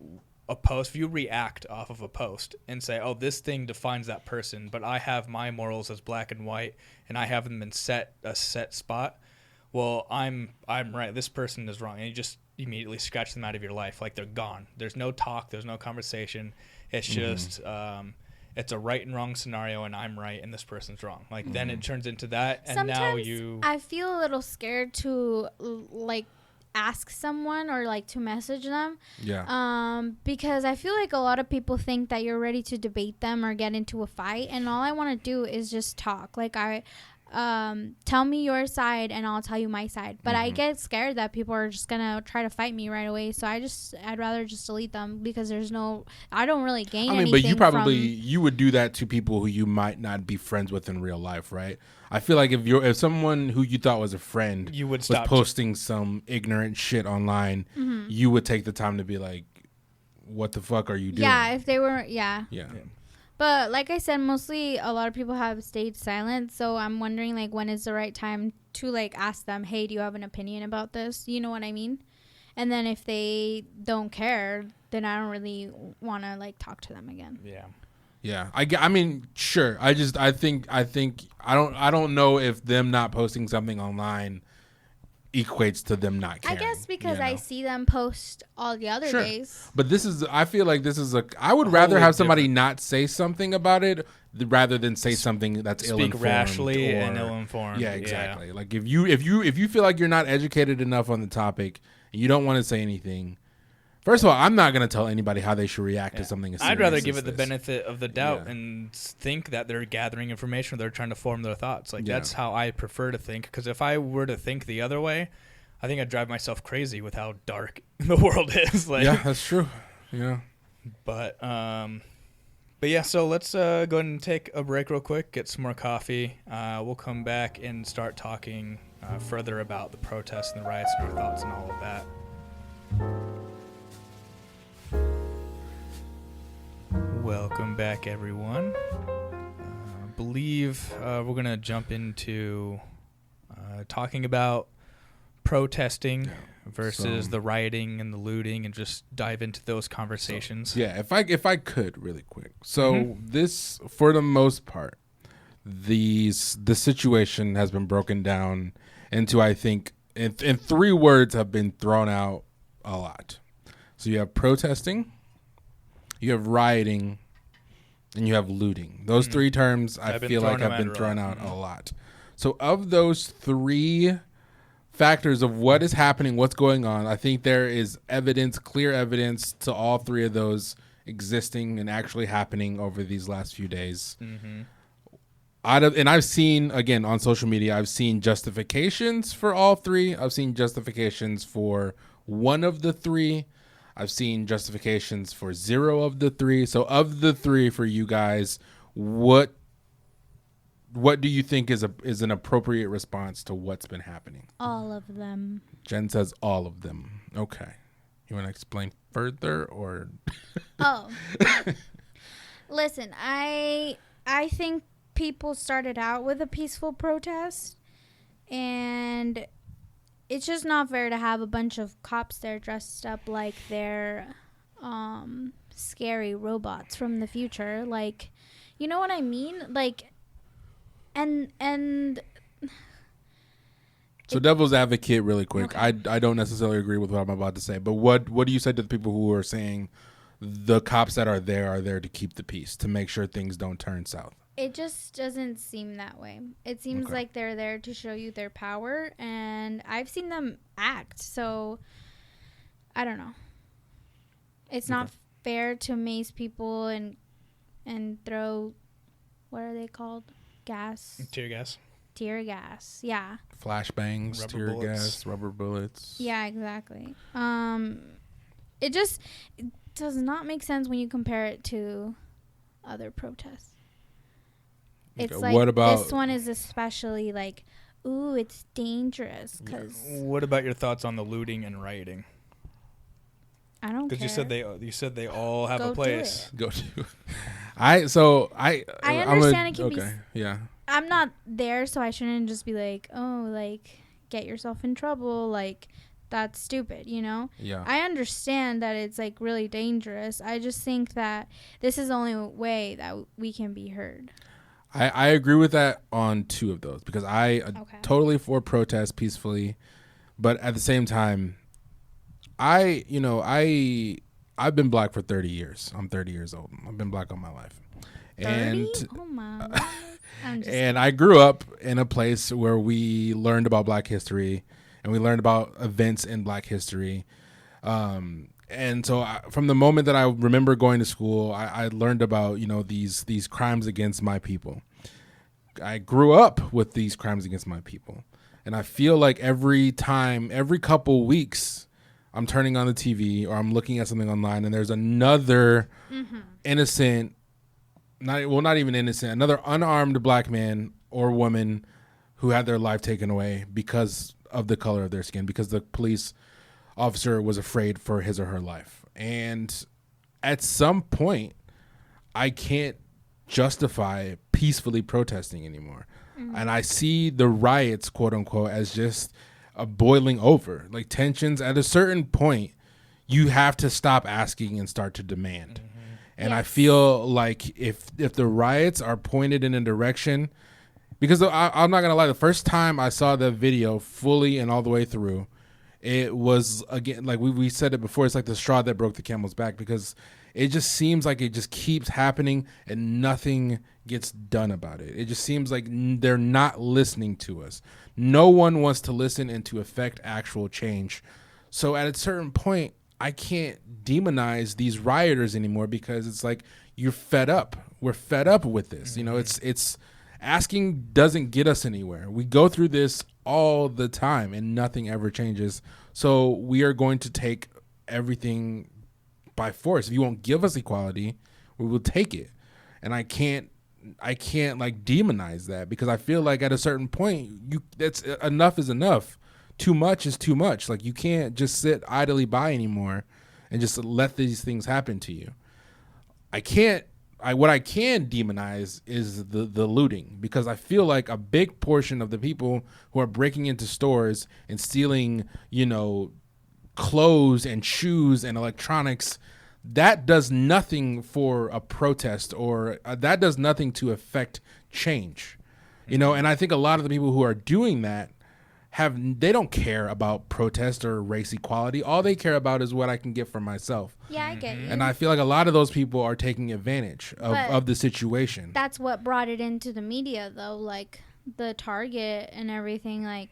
a post, if you react off of a post and say, oh, this thing defines that person, but I have my morals as black and white and I have them in a set spot, well, I'm right, this person is wrong, and you just immediately scratch them out of your life. Like they're gone. There's no talk, there's no conversation. It's just it's a right and wrong scenario, and I'm right and this person's wrong. Like then it turns into that, and sometimes now I feel a little scared to like ask someone or like to message them. Because I feel like a lot of people think that you're ready to debate them or get into a fight, and all I want to do is just talk. Like tell me your side and I'll tell you my side. But I get scared that people are just gonna try to fight me right away. So I'd rather just delete them because I don't really gain anything. But you would do that to people who you might not be friends with in real life, right? I feel like if someone who you thought was a friend was posting some ignorant shit online, you would take the time to be like, what the fuck are you doing? Yeah, if they were, yeah. But like I said, mostly a lot of people have stayed silent. So I'm wondering, like, when is the right time to, like, ask them, hey, do you have an opinion about this? You know what I mean? And then if they don't care, then I don't really want to, like, talk to them again. Yeah. I mean, sure. I think I don't know if them not posting something online equates to them not caring. I guess because I see them post all the other days. But I feel like I would rather have somebody not say something about it rather than say something that's ill-informed. Speak rashly and ill-informed. Yeah, exactly. Like if you feel like you're not educated enough on the topic and you don't want to say anything, first of all, I'm not going to tell anybody how they should react to something as serious I'd rather as give it the this. benefit of the doubt and think that they're gathering information or they're trying to form their thoughts. Like that's how I prefer to think, because if I were to think the other way, I think I'd drive myself crazy with how dark the world is. Like, yeah, that's true. Yeah. But yeah, so let's go ahead and take a break real quick, get some more coffee. We'll come back and start talking further about the protests and the riots and our thoughts and all of that. Welcome back, everyone. I believe we're going to jump into talking about protesting versus the rioting and the looting, and just dive into those conversations. So, yeah, if I could really quick. So this, for the most part, the situation has been broken down into, I think, in 3 words have been thrown out a lot. So you have protesting, you have rioting, and you have looting. Those 3 terms I feel like have been thrown out a lot. So of those 3 factors of what is happening, what's going on, I think there is clear evidence to all 3 of those existing and actually happening over these last few days. And I've seen, again, on social media, I've seen justifications for all 3. I've seen justifications for 1 of the 3. I've seen justifications for 0 of the 3. So of the 3 for you guys, what do you think is an appropriate response to what's been happening? All of them. Jen says all of them. Okay. You want to explain further or? Oh. Listen, I think people started out with a peaceful protest, and it's just not fair to have a bunch of cops there dressed up like they're scary robots from the future. Like, you know what I mean? Like, and so devil's advocate really quick. Okay. I don't necessarily agree with what I'm about to say, but what do you say to the people who are saying the cops that are there to keep the peace, to make sure things don't turn south? It just doesn't seem that way. It seems like they're there to show you their power, and I've seen them act. So I don't know. It's not fair to mace people and throw, what are they called? Gas. Tear gas. tear gas. Yeah. Flashbangs, Rubber tear bullets. gas, rubber bullets. Yeah, exactly. It just does not make sense when you compare it to other protests. It's Okay, like what about this one is especially like, ooh, it's dangerous because What about your thoughts on the looting and rioting? I don't care. Because you said they all have Go a do place. go to? I understand it can be okay. Yeah. I'm not there, so I shouldn't just be like, oh, like, get yourself in trouble. Like, that's stupid, you know? Yeah. I understand that it's, like, really dangerous. I just think that this is the only way that we can be heard. I agree with that on two of those because I Okay. totally for protest peacefully, but at the same time, I've been black for 30 years. I'm 30 years old. I've been black all my life. 30? And Oh, my goodness. I'm just and I grew up in a place where we learned about Black history and we learned about events in Black history. And so from the moment that I remember going to school, I learned about, these crimes against my people. I grew up with these crimes against my people. And I feel like every couple weeks, I'm turning on the TV or I'm looking at something online and there's another innocent, not even innocent, another unarmed black man or woman who had their life taken away because of the color of their skin, because the police officer was afraid for his or her life. And at some point, I can't justify peacefully protesting anymore. And I see the riots, quote unquote, as just a boiling over. Like tensions at a certain point, you have to stop asking and start to demand. And I feel like if the riots are pointed in a direction, because I'm not going to lie, the first time I saw the video fully and all the way through, it was, again, like we said it before, it's like the straw that broke the camel's back because it just seems like it just keeps happening and nothing gets done about it. It just seems like they're not listening to us. No one wants to listen and to affect actual change. So at a certain point, I can't demonize these rioters anymore because it's like you're fed up. We're fed up with this. It's asking doesn't get us anywhere. We go through this all the time and nothing ever changes. So we are going to take everything by force. If you won't give us equality, we will take it. And I can't like demonize that because I feel like at a certain point that's enough is enough. Too much is too much. Like you can't just sit idly by anymore and just let these things happen to you. What I can demonize is the looting because I feel like a big portion of the people who are breaking into stores and stealing, clothes and shoes and electronics, that does nothing for a protest or that does nothing to affect change. And I think a lot of the people who are doing that they don't care about protest or race equality. All they care about is what I can get for myself. Yeah, I get you. And I feel like a lot of those people are taking advantage of the situation. That's what brought it into the media, though, like the Target and everything. Like,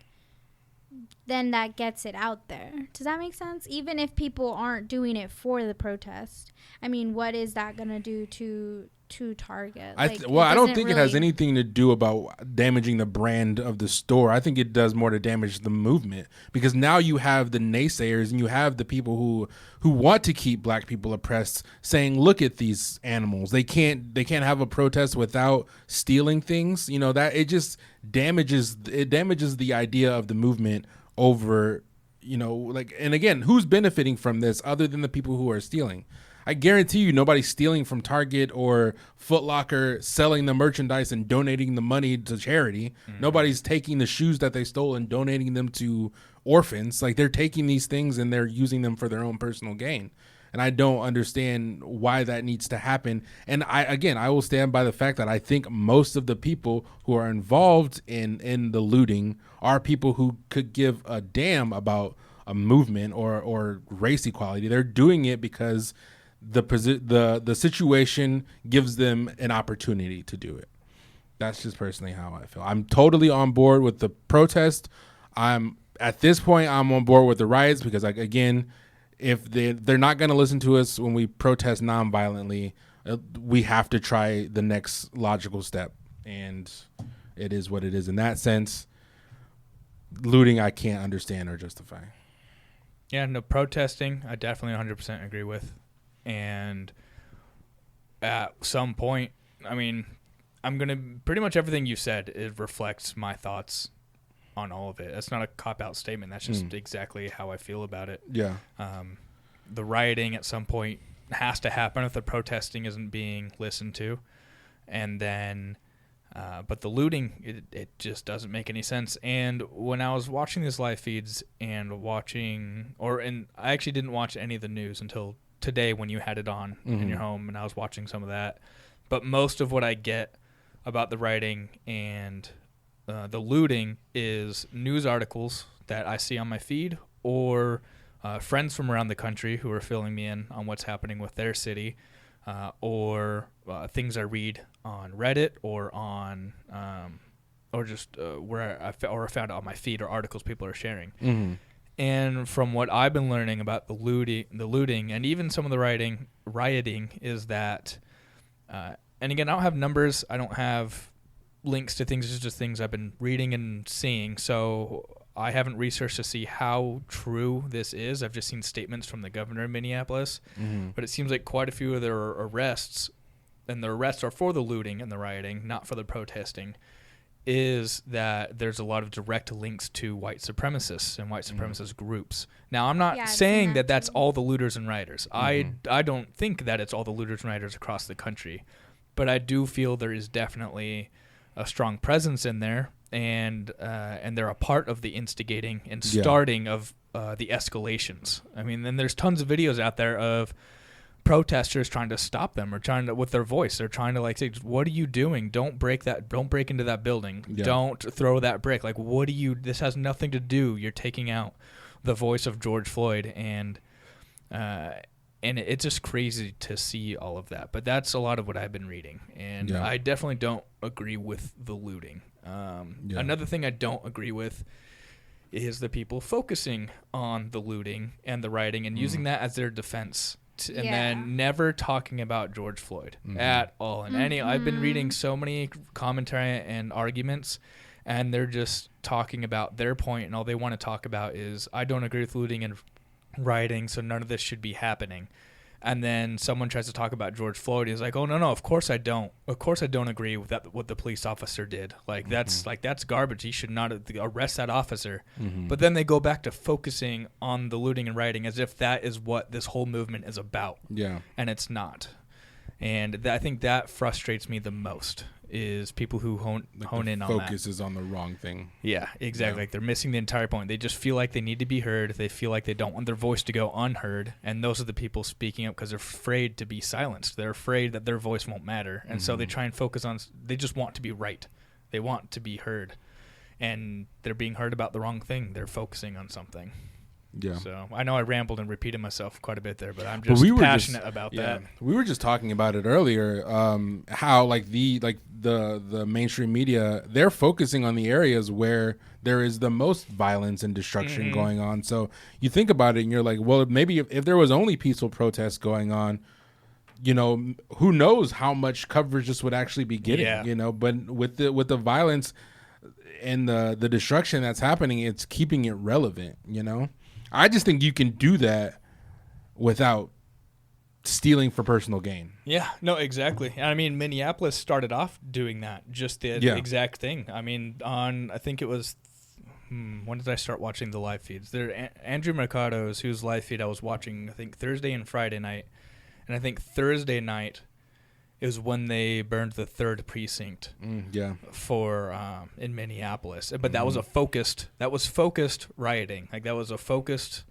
then that gets it out there. Does that make sense? Even if people aren't doing it for the protest, I mean, what is that gonna do to Target? I don't think it has anything to do about damaging the brand of the store. I think it does more to damage the movement because now you have the naysayers and you have the people who want to keep black people oppressed saying, look at these animals. They can't have a protest without stealing things. That it just damages the idea of the movement over, and again, who's benefiting from this other than the people who are stealing? I guarantee you nobody's stealing from Target or Foot Locker, selling the merchandise and donating the money to charity. Nobody's taking the shoes that they stole and donating them to orphans. Like they're taking these things and they're using them for their own personal gain. And I don't understand why that needs to happen. And I will stand by the fact that I think most of the people who are involved in the looting are people who could give a damn about a movement or race equality. They're doing it because the situation gives them an opportunity to do it. That's just personally how I feel. I'm totally on board with the protest. At this point I'm on board with the riots because, like, again, if they're not going to listen to us when we protest nonviolently, we have to try the next logical step, and it is what it is in that sense. Looting, I can't understand or justify. Yeah, no, protesting, I definitely 100% agree with. And at some point, I mean, I'm going to pretty much everything you said, it reflects my thoughts on all of it. That's not a cop-out statement. That's just exactly how I feel about it. Yeah. The rioting at some point has to happen if the protesting isn't being listened to. And then, but the looting, it just doesn't make any sense. And when I was watching these live feeds and I actually didn't watch any of the news until today when you had it on in your home, and I was watching some of that. But most of what I get about the rioting and the looting is news articles that I see on my feed, or friends from around the country who are filling me in on what's happening with their city, or things I read on Reddit or on or just where I found it on my feed, or articles people are sharing. Mm-hmm. And from what I've been learning about the looting, and even some of the rioting, is that, and again, I don't have numbers, I don't have links to things, it's just things I've been reading and seeing. So I haven't researched to see how true this is. I've just seen statements from the governor of Minneapolis, but it seems like quite a few of their arrests, and the arrests are for the looting and the rioting, not for the protesting, is that there's a lot of direct links to white supremacists and white supremacist groups. Now, I'm not saying that that's all the looters and rioters. I don't think that it's all the looters and rioters across the country, but I do feel there is definitely a strong presence in there, and they're a part of the instigating and starting of the escalations. I mean, then there's tons of videos out there of protesters trying to stop them, or trying to, with their voice, they're trying to like say, what are you doing? Don't break into that building. Don't throw that brick. Like, this has nothing to do. You're taking out the voice of George Floyd, and it's just crazy to see all of that. But that's a lot of what I've been reading, and I definitely don't agree with the looting. Another thing I don't agree with is the people focusing on the looting and the rioting and using that as their defense, and then never talking about George Floyd at all. And I've been reading so many commentary and arguments, and they're just talking about their point, and all they want to talk about is, I don't agree with looting and rioting, so none of this should be happening. And then someone tries to talk about George Floyd. He's like, oh, no, of course I don't. Of course I don't agree with that, what the police officer did. Like, that's garbage. He should not arrest that officer. But then they go back to focusing on the looting and rioting as if that is what this whole movement is about. Yeah. And it's not. And I think that frustrates me the most, is people who hone in on that. Focus is on the wrong thing. Yeah, exactly. Like, they're missing the entire point. They just feel like they need to be heard. They feel like they don't want their voice to go unheard. And those are the people speaking up because they're afraid to be silenced. They're afraid that their voice won't matter. And so they try and focus on, they just want to be right. They want to be heard. And they're being heard about the wrong thing. They're focusing on something. Yeah. So I know I rambled and repeated myself quite a bit there, but I'm just passionate about that. We were just talking about it earlier, how like the mainstream media, they're focusing on the areas where there is the most violence and destruction going on. So you think about it and you're like, well, maybe if there was only peaceful protests going on, you know, who knows how much coverage this would actually be getting, you know, but with the violence and the destruction that's happening, it's keeping it relevant, you know. I just think you can do that without stealing for personal gain. Yeah, no, exactly. I mean, Minneapolis started off doing that, just the exact thing. I mean, I think it was, when did I start watching the live feeds? There, Andrew Mercado's, whose live feed I was watching, I think Thursday and Friday night. And I think Thursday night is when they burned the 3rd precinct for in Minneapolis. But that was focused rioting. Like, that was a focused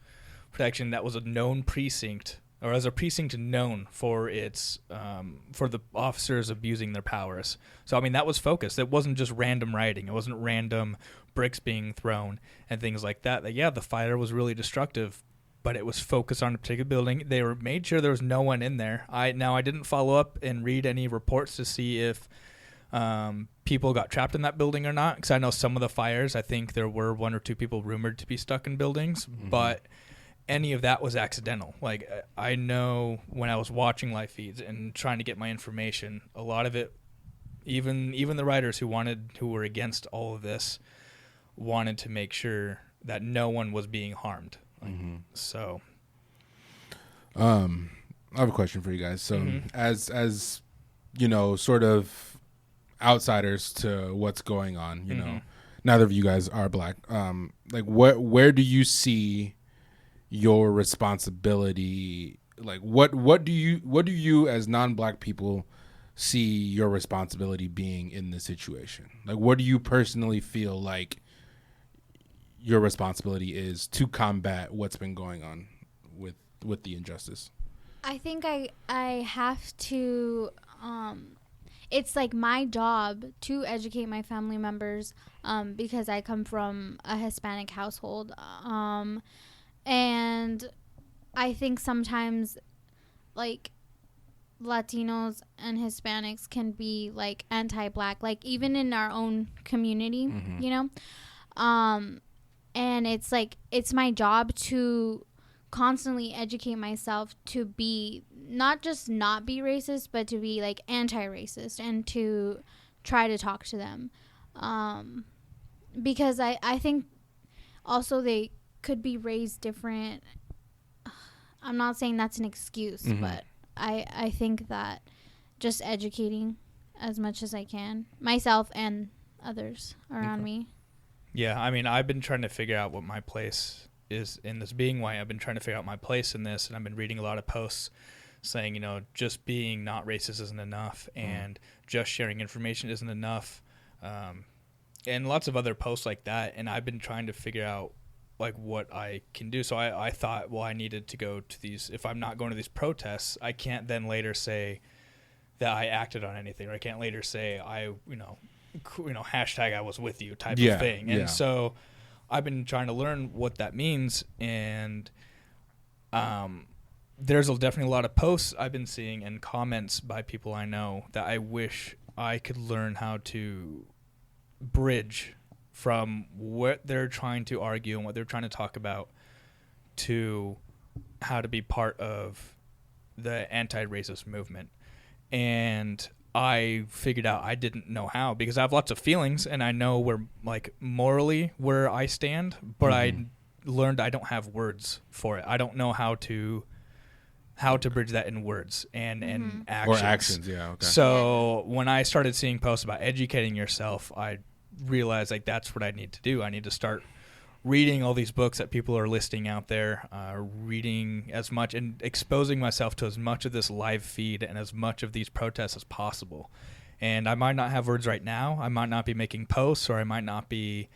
protection. That was a known precinct, or as a precinct known for its for the officers abusing their powers. So I mean, that was focused. It wasn't just random rioting. It wasn't random bricks being thrown and things like that. The fire was really destructive, but it was focused on a particular building. They made sure there was no one in there. I didn't follow up and read any reports to see if people got trapped in that building or not, because I know some of the fires, I think there were 1 or 2 people rumored to be stuck in buildings, but any of that was accidental. Like, I know when I was watching live feeds and trying to get my information, a lot of it Even the writers who were against all of this wanted to make sure that no one was being harmed. So I have a question for you guys. So as you know, sort of outsiders to what's going on, you know, neither of you guys are black. Like where do you see your responsibility? Like what do you as non-black people see your responsibility being in this situation? Like what do you personally feel like your responsibility is to combat what's been going on with the injustice? I think I have to it's like my job to educate my family members because I come from a Hispanic household, and I think sometimes like Latinos and Hispanics can be like anti-black, like even in our own community, you know, and it's like it's my job to constantly educate myself to be not just not be racist, but to be like anti-racist and to try to talk to them, because I think also they could be raised different. I'm not saying that's an excuse, but I think that just educating as much as I can, myself and others around me. Yeah, I mean, I've been trying to figure out what my place is in this being white. I've been trying to figure out my place in this, and I've been reading a lot of posts saying, you know, just being not racist isn't enough, and just sharing information isn't enough, and lots of other posts like that. And I've been trying to figure out like what I can do. So I thought, well, I needed to go to these. If I'm not going to these protests, I can't then later say that I acted on anything, or I can't later say I, you know, hashtag I was with you type of thing. And so I've been trying to learn what that means. And there's definitely a lot of posts I've been seeing and comments by people I know that I wish I could learn how to bridge from what they're trying to argue and what they're trying to talk about to how to be part of the anti-racist movement. And I figured out I didn't know how, because I have lots of feelings and I know where, like, morally where I stand, but I learned I don't have words for it. I don't know how to bridge that in words and actions. Or actions, yeah. Okay. So when I started seeing posts about educating yourself, I realized like that's what I need to do. I need to start reading all these books that people are listing out there, reading as much and exposing myself to as much of this live feed and as much of these protests as possible. And I might not have words right now. I might not be making posts, or I might not be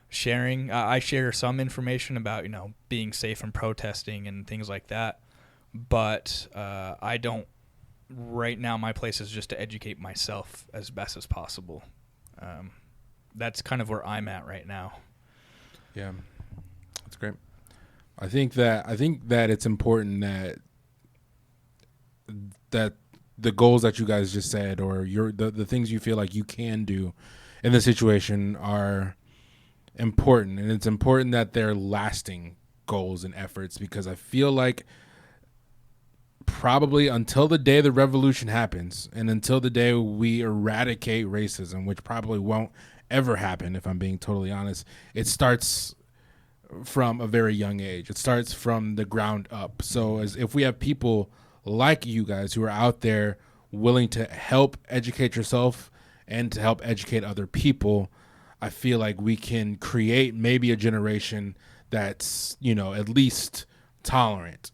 sharing. I share some information about, you know, being safe and protesting and things like that. But I don't, right now my place is just to educate myself as best as possible. That's kind of where I'm at right now. Yeah, that's great. I think that it's important that the goals that you guys just said, or the things you feel like you can do in the situation, are important, and it's important that they're lasting goals and efforts, because I feel like probably until the day the revolution happens and until the day we eradicate racism, which probably won't ever happen, if I'm being totally honest, it starts from a very young age. It starts from the ground up. So as if we have people like you guys who are out there willing to help educate yourself and to help educate other people, I feel like we can create maybe a generation that's, you know, at least tolerant.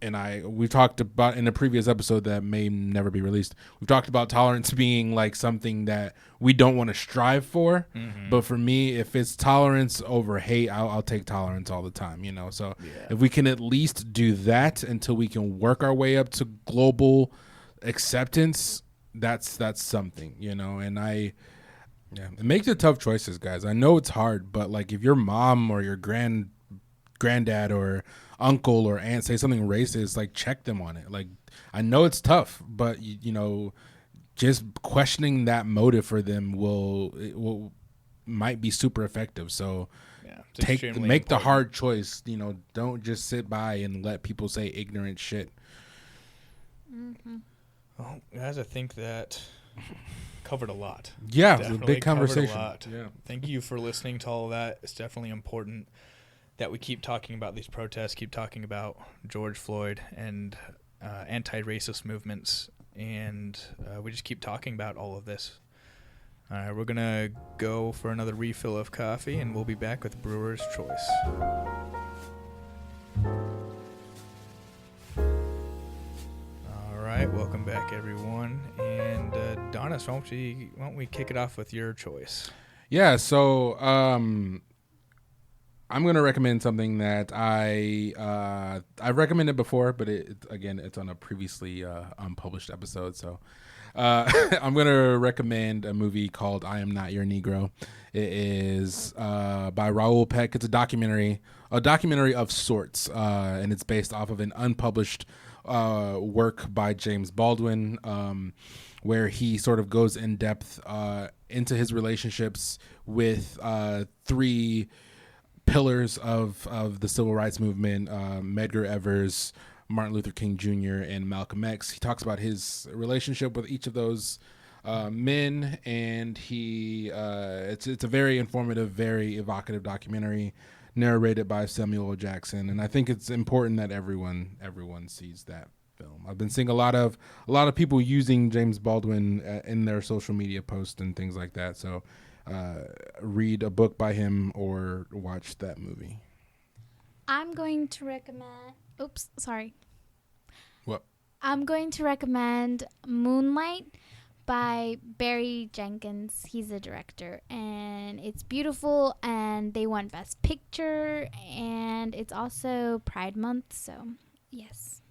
And we talked about in a previous episode that may never be released, we've talked about tolerance being like something that we don't want to strive for. But for me, if it's tolerance over hate, I'll take tolerance all the time, you know? So if we can at least do that until we can work our way up to global acceptance, that's something, you know? And it makes it tough choices, guys. I know it's hard, but like if your mom or your granddad or uncle or aunt say something racist, like check them on it. Like I know it's tough, but you know, just questioning that motive for them might be super effective. So make the hard choice. You know, don't just sit by and let people say ignorant shit. Well, guys, I think that covered a lot. Yeah, it was a Definitely big covered conversation. a lot. Yeah. Thank you for listening to all of that. It's definitely important that we keep talking about these protests, keep talking about George Floyd and anti-racist movements, and we just keep talking about all of this. We're going to go for another refill of coffee, and we'll be back with Brewer's Choice. All right, welcome back, everyone. And Donis, why don't we kick it off with your choice? Yeah, so I'm going to recommend something that I've recommended before, but it's on a previously unpublished episode. So I'm going to recommend a movie called I Am Not Your Negro. It is by Raoul Peck. It's a documentary of sorts, and it's based off of an unpublished work by James Baldwin, where he sort of goes in depth into his relationships with three pillars of the civil rights movement, Medgar Evers, Martin Luther King Jr., and Malcolm X. He talks about his relationship with each of those men, and it's a very informative, very evocative documentary narrated by Samuel L. Jackson, and I think it's important that everyone sees that film. I've been seeing a lot of people using James Baldwin in their social media posts and things like that, so read a book by him or watch that movie. I'm going to recommend... Oops, sorry. What? I'm going to recommend Moonlight by Barry Jenkins. He's a director, and it's beautiful, and they won Best Picture, and it's also Pride Month, so yes.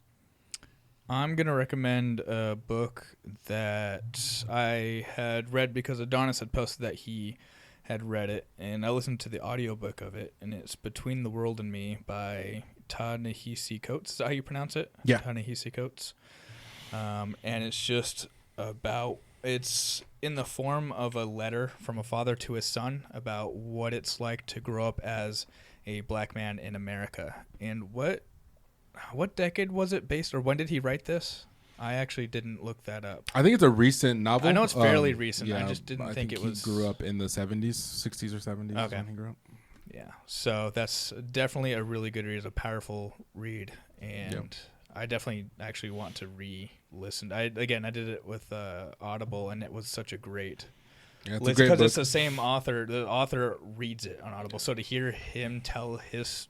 I'm going to recommend a book that I had read because Adonis had posted that he had read it, and I listened to the audiobook of it, and it's Between the World and Me by Ta-Nehisi Coates. Is that how you pronounce it? Yeah. Ta-Nehisi Coates. And it's just it's in the form of a letter from a father to his son about what it's like to grow up as a black man in America. And what decade was it based, or when did he write this? I actually didn't look that up. I think it's a recent novel. I know it's fairly recent. Yeah, I just didn't think it was. He grew up in the 60s or 70s. Okay. When he grew up. Yeah, so that's definitely a really good read. It's a powerful read, and Yep. I definitely actually want to re-listen. I did it with Audible, and it was such a great. Yeah, it's listen, a great because book. it's the same author. The author reads it on Audible, so to hear him tell his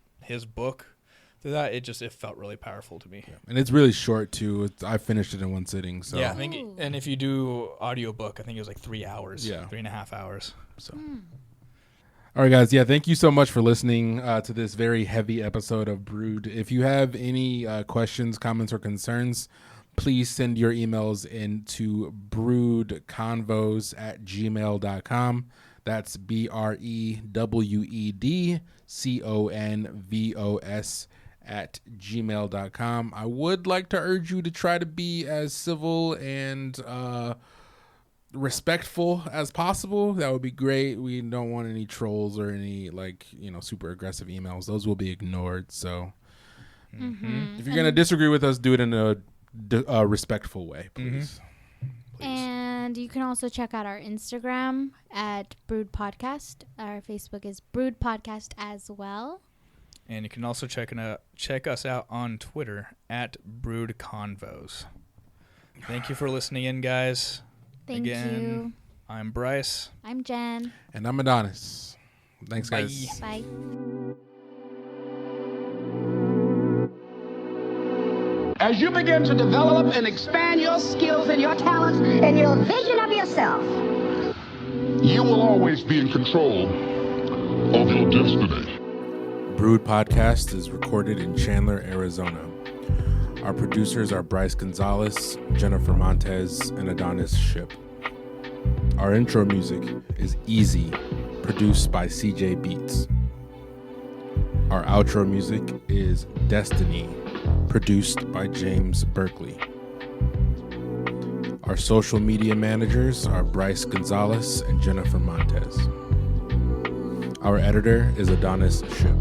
book through that, it felt really powerful to me. Yeah. And it's really short too. I finished it in one sitting. So Yeah, I think, and if you do audiobook, I think it was like 3 hours. Yeah. 3.5 hours. So. All right, guys. Yeah, thank you so much for listening to this very heavy episode of Brewed. If you have any questions, comments, or concerns, please send your emails into brewedconvos@gmail.com. That's BREWEDCONVOS@gmail.com. I would like to urge you to try to be as civil and respectful as possible. That would be great. We don't want any trolls or any super aggressive emails. Those will be ignored. So if you're going to disagree with us, do it in a respectful way, please. And you can also check out our Instagram at Brewed Podcast. Our Facebook is Brewed Podcast as well. And you can also check us out on Twitter at Brewed Convos. Thank you for listening in, guys. Thank you. I'm Bryce. I'm Jen. And I'm Adonis. Thanks, Bye. guys. Bye. As you begin to develop and expand your skills and your talents and your vision of yourself, you will always be in control of your destiny. Brewed Podcast is recorded in Chandler, Arizona. Our producers are Bryce Gonzalez, Jennifer Montez, and Adonis Ship. Our intro music is Easy, produced by CJ Beats. Our outro music is Destiny, produced by James Berkeley. Our social media managers are Bryce Gonzalez and Jennifer Montez. Our editor is Adonis Ship.